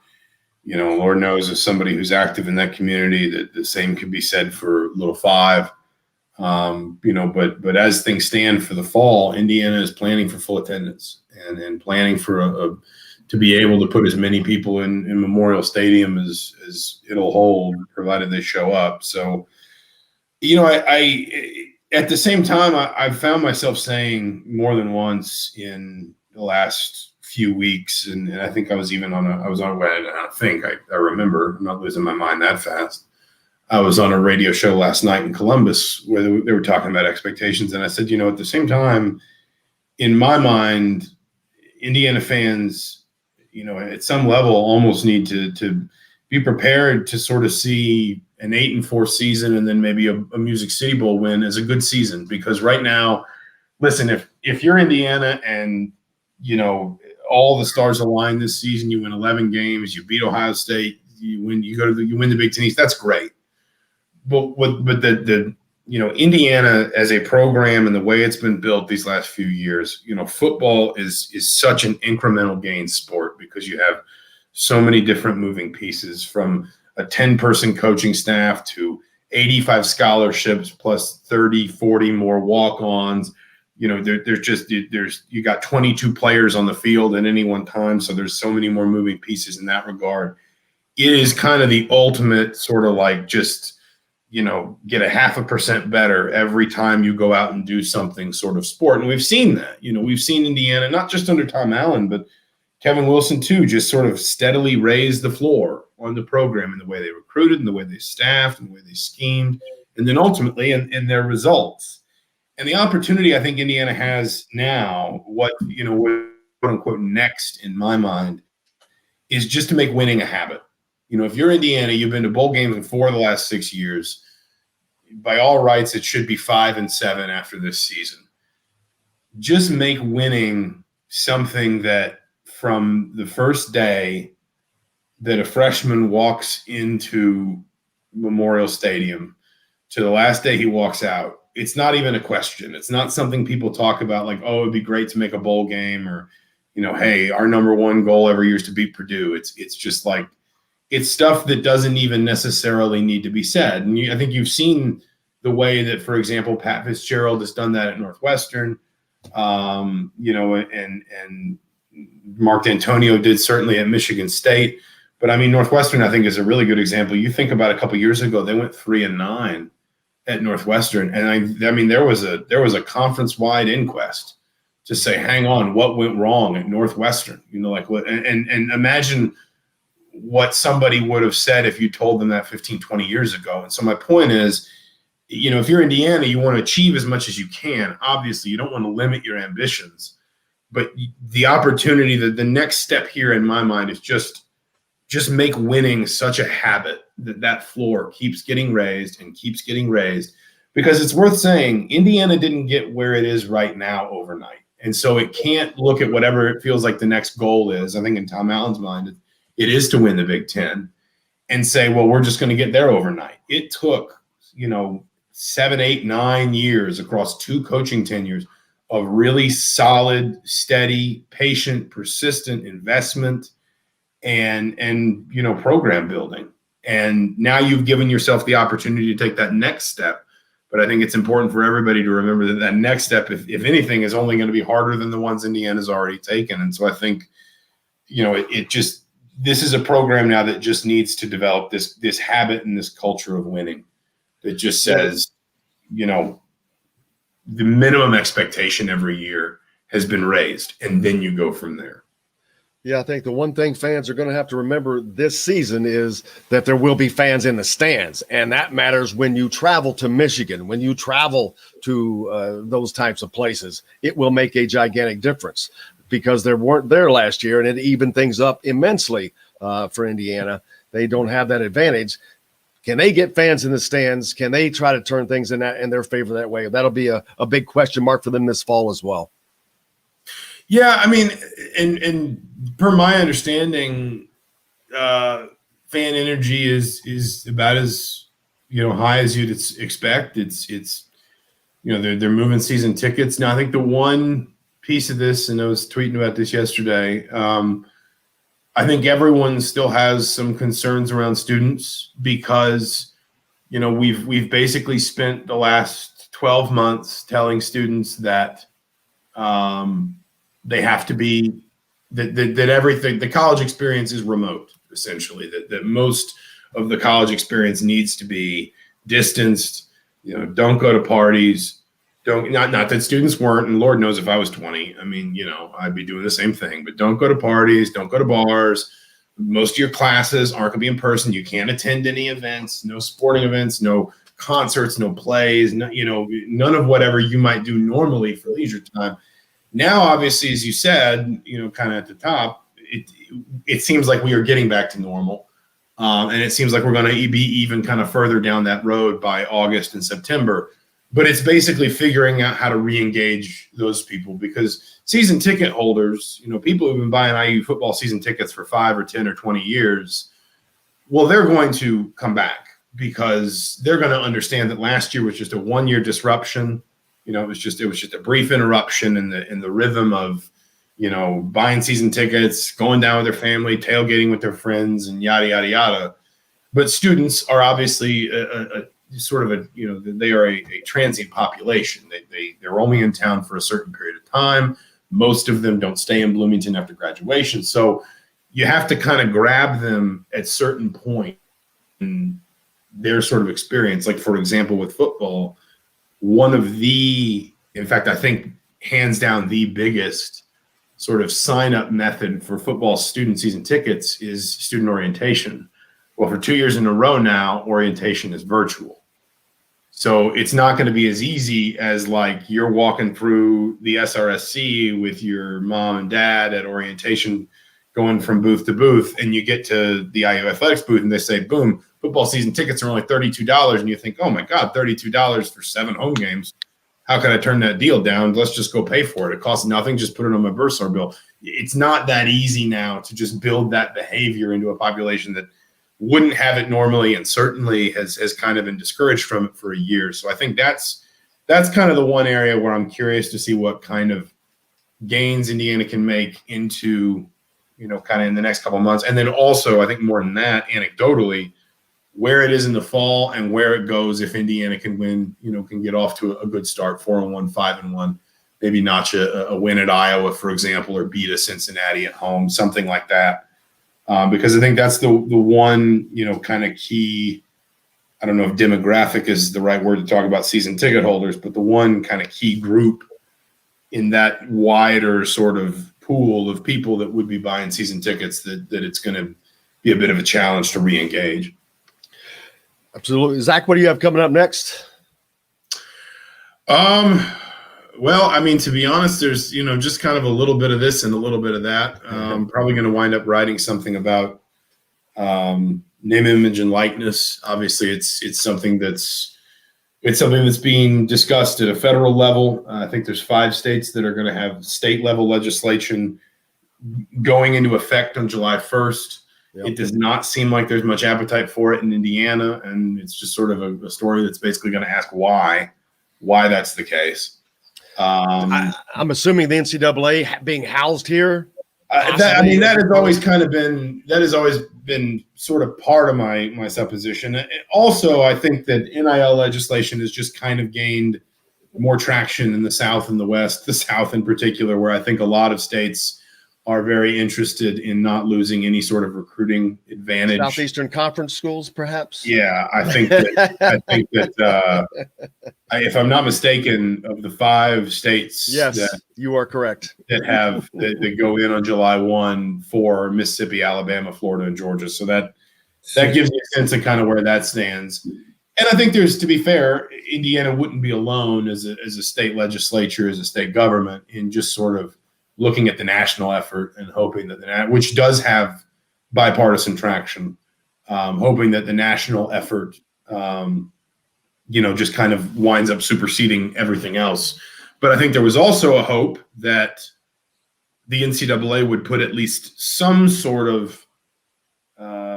Lord knows, as somebody who's active in that community, that the same could be said for Little Five. But as things stand for the fall, Indiana is planning for full attendance and planning for to be able to put as many people in Memorial Stadium as it'll hold, provided they show up. So, I at the same time, I've found myself saying more than once in the last few weeks, and I think I was even I remember, I'm not losing my mind that fast. I was on a radio show last night in Columbus where they were talking about expectations. And I said, at the same time, in my mind, Indiana fans, at some level almost need to be prepared to sort of see an 8-4 season and then maybe a Music City Bowl win as a good season. Because right now, listen, if you're Indiana and, all the stars align this season, you win 11 games, you beat Ohio State, you win the Big Ten East, that's great. But the Indiana as a program and the way it's been built these last few years, football is such an incremental gain sport because you have so many different moving pieces, from a 10-person coaching staff to 85 scholarships plus 30, 40 more walk-ons. You got 22 players on the field at any one time, so there's so many more moving pieces in that regard. It is kind of the ultimate sort of like just get 0.5% better every time you go out and do something sort of sport. And we've seen that. We've seen Indiana, not just under Tom Allen, but Kevin Wilson too, just sort of steadily raise the floor on the program in the way they recruited and the way they staffed and the way they schemed, and then ultimately in their results. And the opportunity I think Indiana has now, what quote unquote next in my mind, is just to make winning a habit. If you're Indiana, you've been to bowl games in 4 of the last 6 years. By all rights, it should be 5 and 7 after this season. Just make winning something that from the first day that a freshman walks into Memorial Stadium to the last day he walks out, it's not even a question. It's not something people talk about like, oh, it'd be great to make a bowl game, or, hey, our number one goal every year is to beat Purdue. It's just like, it's stuff that doesn't even necessarily need to be said. And I think you've seen the way that, for example, Pat Fitzgerald has done that at Northwestern, and Mark D'Antonio did certainly at Michigan State. But Northwestern, I think, is a really good example. You think about a couple of years ago, they went 3-9 at Northwestern. And there was a conference-wide inquest to say, hang on, what went wrong at Northwestern? And imagine what somebody would have said if you told them that 15, 20 years ago. And so my point is, if you're Indiana, you want to achieve as much as you can. Obviously, you don't want to limit your ambitions. But the opportunity, the next step here in my mind is just make winning such a habit that floor keeps getting raised and keeps getting raised. Because it's worth saying, Indiana didn't get where it is right now overnight. And so it can't look at whatever it feels like the next goal is. I think in Tom Allen's mind, it is to win the Big Ten, and say, well, we're just going to get there overnight. It took, 7, 8, 9 years across 2 coaching tenures of really solid, steady, patient, persistent investment and program building. And now you've given yourself the opportunity to take that next step. But I think it's important for everybody to remember that that next step, if anything, is only going to be harder than the ones Indiana's already taken. And so I think, this is a program now that just needs to develop this habit and this culture of winning that just says, the minimum expectation every year has been raised, and then you go from there. Yeah, I think the one thing fans are going to have to remember this season is that there will be fans in the stands, and that matters when you travel to Michigan, when you travel to those types of places. It will make a gigantic difference because they weren't there last year, and it evened things up immensely for Indiana. They don't have that advantage. Can they get fans in the stands? Can they try to turn things in their favor that way? That'll be a big question mark for them this fall as well. Yeah, I mean, and per my understanding, fan energy is about as high as you'd expect. It's they're moving season tickets now. I think the one piece of this, and I was tweeting about this yesterday, I think everyone still has some concerns around students because we've basically spent the last 12 months telling students that they have to be that everything, the college experience is remote, essentially, that most of the college experience needs to be distanced. Don't go to parties. Not that students weren't, and Lord knows if I was 20, I mean, I'd be doing the same thing, but don't go to parties, don't go to bars. Most of your classes aren't going to be in person. You can't attend any events, no sporting events, no concerts, no plays, none of whatever you might do normally for leisure time. Now, obviously, as you said, kind of at the top, it seems like we are getting back to normal. And it seems like we're going to be even kind of further down that road by August and September. But it's basically figuring out how to re-engage those people because season ticket holders, people who've been buying IU football season tickets for 5 or 10 or 20 years, well, they're going to come back because they're going to understand that last year was just a one-year disruption. It was just a brief interruption in the rhythm of, buying season tickets, going down with their family, tailgating with their friends, and yada, yada, yada. But students are obviously they are a transient population. They're only in town for a certain period of time. Most of them don't stay in Bloomington after graduation. So you have to kind of grab them at certain point in their sort of experience. Like, for example, with football, in fact, I think hands down the biggest sort of sign-up method for football student season tickets is student orientation. Well, for 2 years in a row now, orientation is virtual. So it's not going to be as easy as like you're walking through the SRSC with your mom and dad at orientation going from booth to booth, and you get to the IU Athletics booth and they say, boom, football season tickets are only $32. And you think, oh my God, $32 for 7 home games. How can I turn that deal down? Let's just go pay for it. It costs nothing. Just put it on my bursar bill. It's not that easy now to just build that behavior into a population that wouldn't have it normally and certainly has kind of been discouraged from it for a year. So I think that's kind of the one area where I'm curious to see what kind of gains Indiana can make into, kind of in the next couple of months. And then also, I think more than that, anecdotally, where it is in the fall and where it goes if Indiana can win, can get off to a good start, 4-1, 5-1, maybe notch a win at Iowa, for example, or beat a Cincinnati at home, something like that. Because I think that's the one, kind of key. I don't know if demographic is the right word to talk about season ticket holders, but the one kind of key group in that wider sort of pool of people that would be buying season tickets that it's going to be a bit of a challenge to re-engage. Absolutely. Zach, what do you have coming up next? Well, I mean, to be honest, there's, just kind of a little bit of this and a little bit of that. Probably going to wind up writing something about name, image, and likeness. Obviously, it's something that's being discussed at a federal level. I think there's 5 states that are going to have state level legislation going into effect on July 1st. Yep. It does not seem like there's much appetite for it in Indiana, and it's just sort of a story that's basically going to ask why that's the case. I'm assuming the NCAA being housed here that has always kind of been sort of part of my supposition. Also, I think that NIL legislation has just kind of gained more traction in the South and the West, the South in particular, where I think a lot of states are very interested in not losing any sort of recruiting advantage. Southeastern Conference schools, perhaps. Yeah, I think that if I'm not mistaken, of the 5 states, yes, you are correct, that go in on July 1 for Mississippi, Alabama, Florida, and Georgia. So that gives you a sense of kind of where that stands. And I think to be fair, Indiana wouldn't be alone as a state legislature, as a state government, in just sort of looking at the national effort and hoping that which does have bipartisan traction, hoping that the national effort, just kind of winds up superseding everything else. But I think there was also a hope that the NCAA would put at least some sort of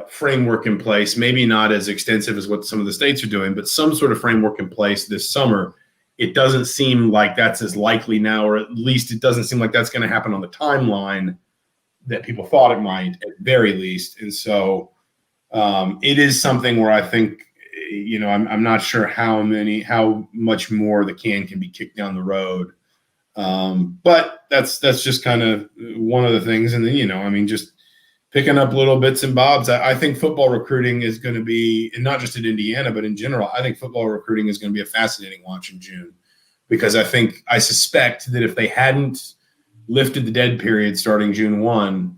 framework in place, maybe not as extensive as what some of the states are doing, but some sort of framework in place this summer. It doesn't seem like that's as likely now, or at least it doesn't seem like that's going to happen on the timeline that people thought it might, at very least. And so it is something where I think, I'm not sure how much more the can be kicked down the road. But that's just kind of one of the things. And then, just picking up little bits and bobs. I think football recruiting is going to be, and not just at Indiana, but in general, I think football recruiting is going to be a fascinating watch in June, because I suspect that if they hadn't lifted the dead period starting June 1,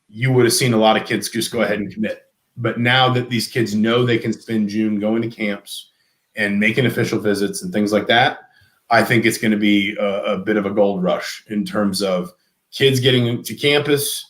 you would have seen a lot of kids just go ahead and commit. But now that these kids know they can spend June going to camps and making official visits and things like that, I think it's going to be a bit of a gold rush in terms of kids getting to campus,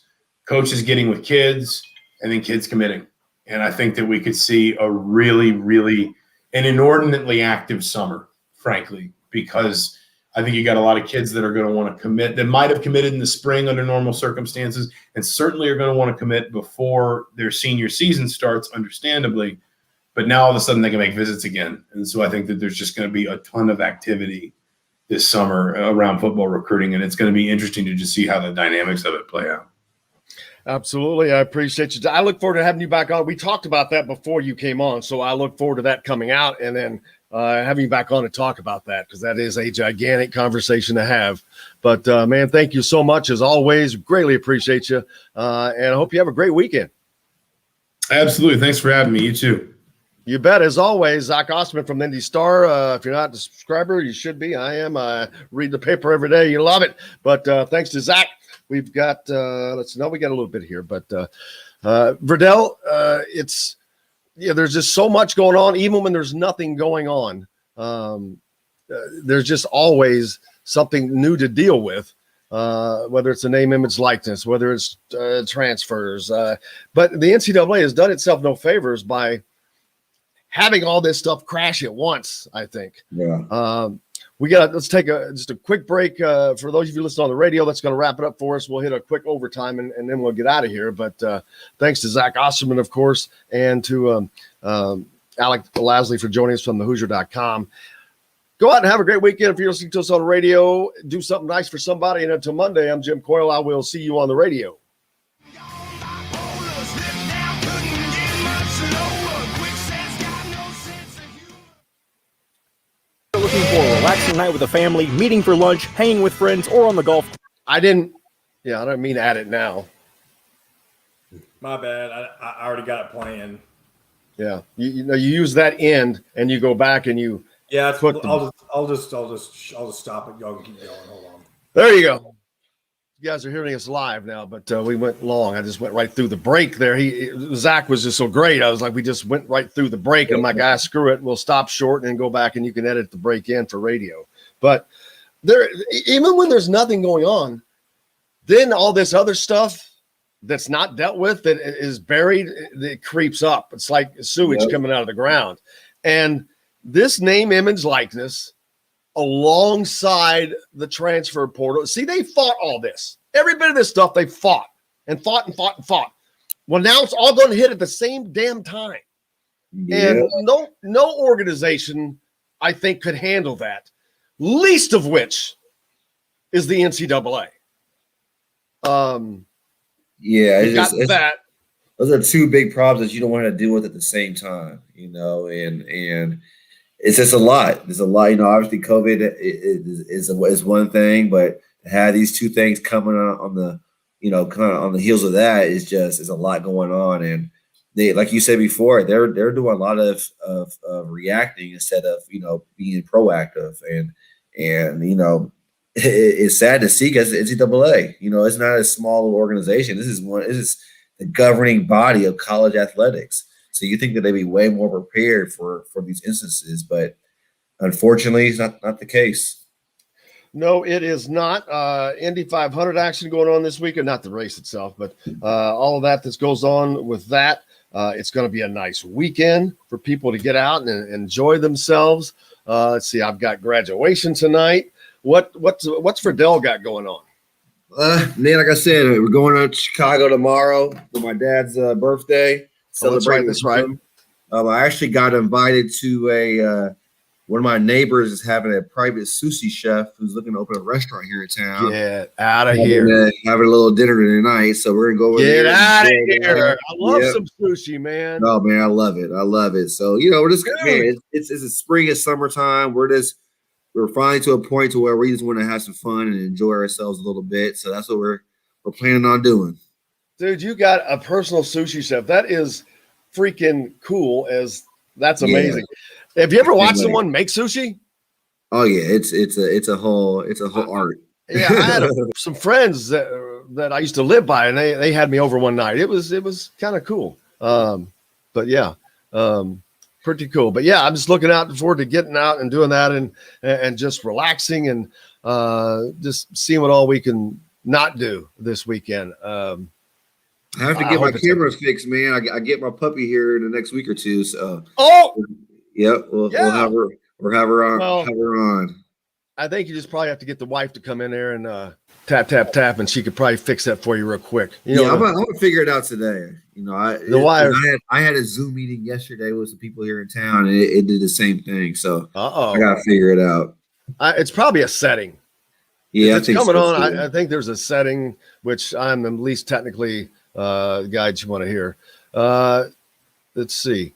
coaches getting with kids, and then kids committing. And I think that we could see a really, really an inordinately active summer, frankly, because I think you got a lot of kids that are going to want to commit, that might have committed in the spring under normal circumstances, and certainly are going to want to commit before their senior season starts, understandably. But now all of a sudden they can make visits again. And so I think that there's just going to be a ton of activity this summer around football recruiting, and it's going to be interesting to just see how the dynamics of it play out. Absolutely. I appreciate you. I look forward to having you back on. We talked about that before you came on, so I look forward to that coming out and then having you back on to talk about that, because that is a gigantic conversation to have. But, man, thank you so much, as always. Greatly appreciate you, and I hope you have a great weekend. Absolutely. Thanks for having me. You too. You bet. As always, Zach Osterman from the Indy Star. If you're not a subscriber, you should be. I am. I read the paper every day. You love it. But thanks to Zach. We've got, we got a little bit here, but Verdell, there's just so much going on, even when there's nothing going on. There's just always something new to deal with, whether it's a name, image, likeness, whether it's transfers. But the NCAA has done itself no favors by having all this stuff crash at once, I think. Yeah. Let's take just a quick break. For those of you listening on the radio, that's going to wrap it up for us. We'll hit a quick overtime and then we'll get out of here. But thanks to Zach Osterman, of course, and to Alec Lasley for joining us from thehoosier.com. Go out and have a great weekend. If you're listening to us on the radio, do something nice for somebody. And until Monday, I'm Jim Coyle. I will see you on the radio. Looking for a relaxing night with the family, meeting for lunch, hanging with friends, or on the golf. I didn't mean add it now. My bad. I already got it planned. Yeah, you use that end and you go back and you. Yeah, I'll just stop it. Y'all can keep going. Hold on. There you go. You guys are hearing us live now, but we went long. I just went right through the break there. Zach was just so great. I was like, we just went right through the break. And I'm like, ah, screw it. We'll stop short and then go back and you can edit the break in for radio. But there, even when there's nothing going on, then all this other stuff that's not dealt with, that is buried, it creeps up. It's like sewage coming out of the ground. And this name, image, likeness, alongside the transfer portal. See, they fought all this. Every bit of this stuff they fought and fought and fought and fought. Well, now it's all going to hit at the same damn time. Yeah. And no organization, I think, could handle that, least of which is the NCAA. Yeah, that. Those are two big problems that you don't want to deal with at the same time, and it's just a lot. There's a lot, obviously COVID is one thing, but to have these two things coming on the, kind of on the heels of that is a lot going on. And they, like you said before, they're doing a lot of reacting instead of, being proactive. And it's sad to see because it's NCAA, it's not a small organization. This is the governing body of college athletics. So you think that they'd be way more prepared for these instances, but unfortunately, it's not the case. No, it is not. Indy 500 action going on this weekend, not the race itself, but all of that goes on with that. It's going to be a nice weekend for people to get out and enjoy themselves. Let's see, I've got graduation tonight. What's Verdell got going on? Man, like I said, we're going to Chicago tomorrow for my dad's birthday. Celebrating. That's right. I actually got invited to one of my neighbors is having a private sushi chef who's looking to open a restaurant here in town. Get out of here. Having a little dinner tonight, so we're gonna go over there. Get out of here. I love some sushi, man. Oh man, I love it. So we're just it's a spring and summertime. We're finally to a point to where we just want to have some fun and enjoy ourselves a little bit. So that's what we're planning on doing. Dude, you got a personal sushi chef. That is freaking cool. That's amazing. Yeah. Have you ever watched someone make sushi? Oh yeah, it's a whole art. Yeah, I had some friends that I used to live by, and they had me over one night. It was kind of cool. But yeah, pretty cool. But yeah, I'm just looking forward to getting out and doing that and just relaxing and just seeing what all we can not do this weekend. I have to get my cameras fixed, man. I get my puppy here in the next week or two. So we'll have her on. I think you just probably have to get the wife to come in there and tap, and she could probably fix that for you real quick. I'm gonna figure it out today. I had a Zoom meeting yesterday with some people here in town, and it did the same thing. So I gotta figure it out. It's probably a setting. Yeah, it's coming on. I think there's a setting which I'm the least technically guide you want to hear. Let's see.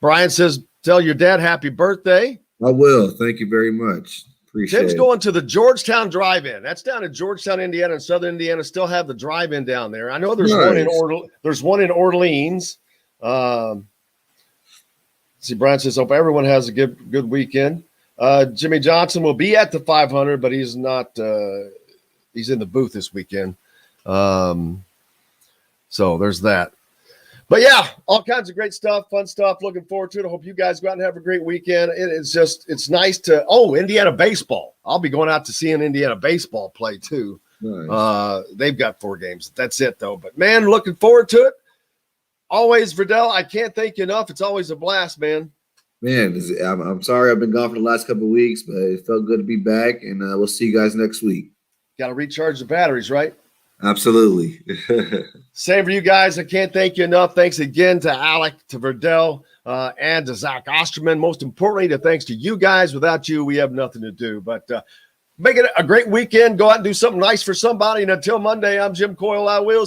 Brian says, "Tell your dad happy birthday." I will. Thank you very much. Appreciate Tim's going to the Georgetown Drive-In. That's down in Georgetown, Indiana, and Southern Indiana. Still have the drive-in down there. I know there's one in Orleans. See, Brian says, "Hope everyone has a good weekend." Jimmy Johnson will be at the 500, but he's not. He's in the booth this weekend. So there's that. But yeah, all kinds of great stuff, fun stuff. Looking forward to it. I hope you guys go out and have a great weekend. It's nice to Indiana baseball. I'll be going out to see an Indiana baseball play too. Nice. They've got 4 games. That's it though. But man, looking forward to it. Always, Verdell, I can't thank you enough. It's always a blast, man. Man, I'm sorry I've been gone for the last couple of weeks, but it felt good to be back, and we'll see you guys next week. Got to recharge the batteries, right? Absolutely. Same for you guys. I can't thank you enough. Thanks again to Alec, to Verdell, and to Zach Osterman. Most importantly, thanks to you guys. Without you, we have nothing to do. But make it a great weekend. Go out and do something nice for somebody. And until Monday, I'm Jim Coyle. I will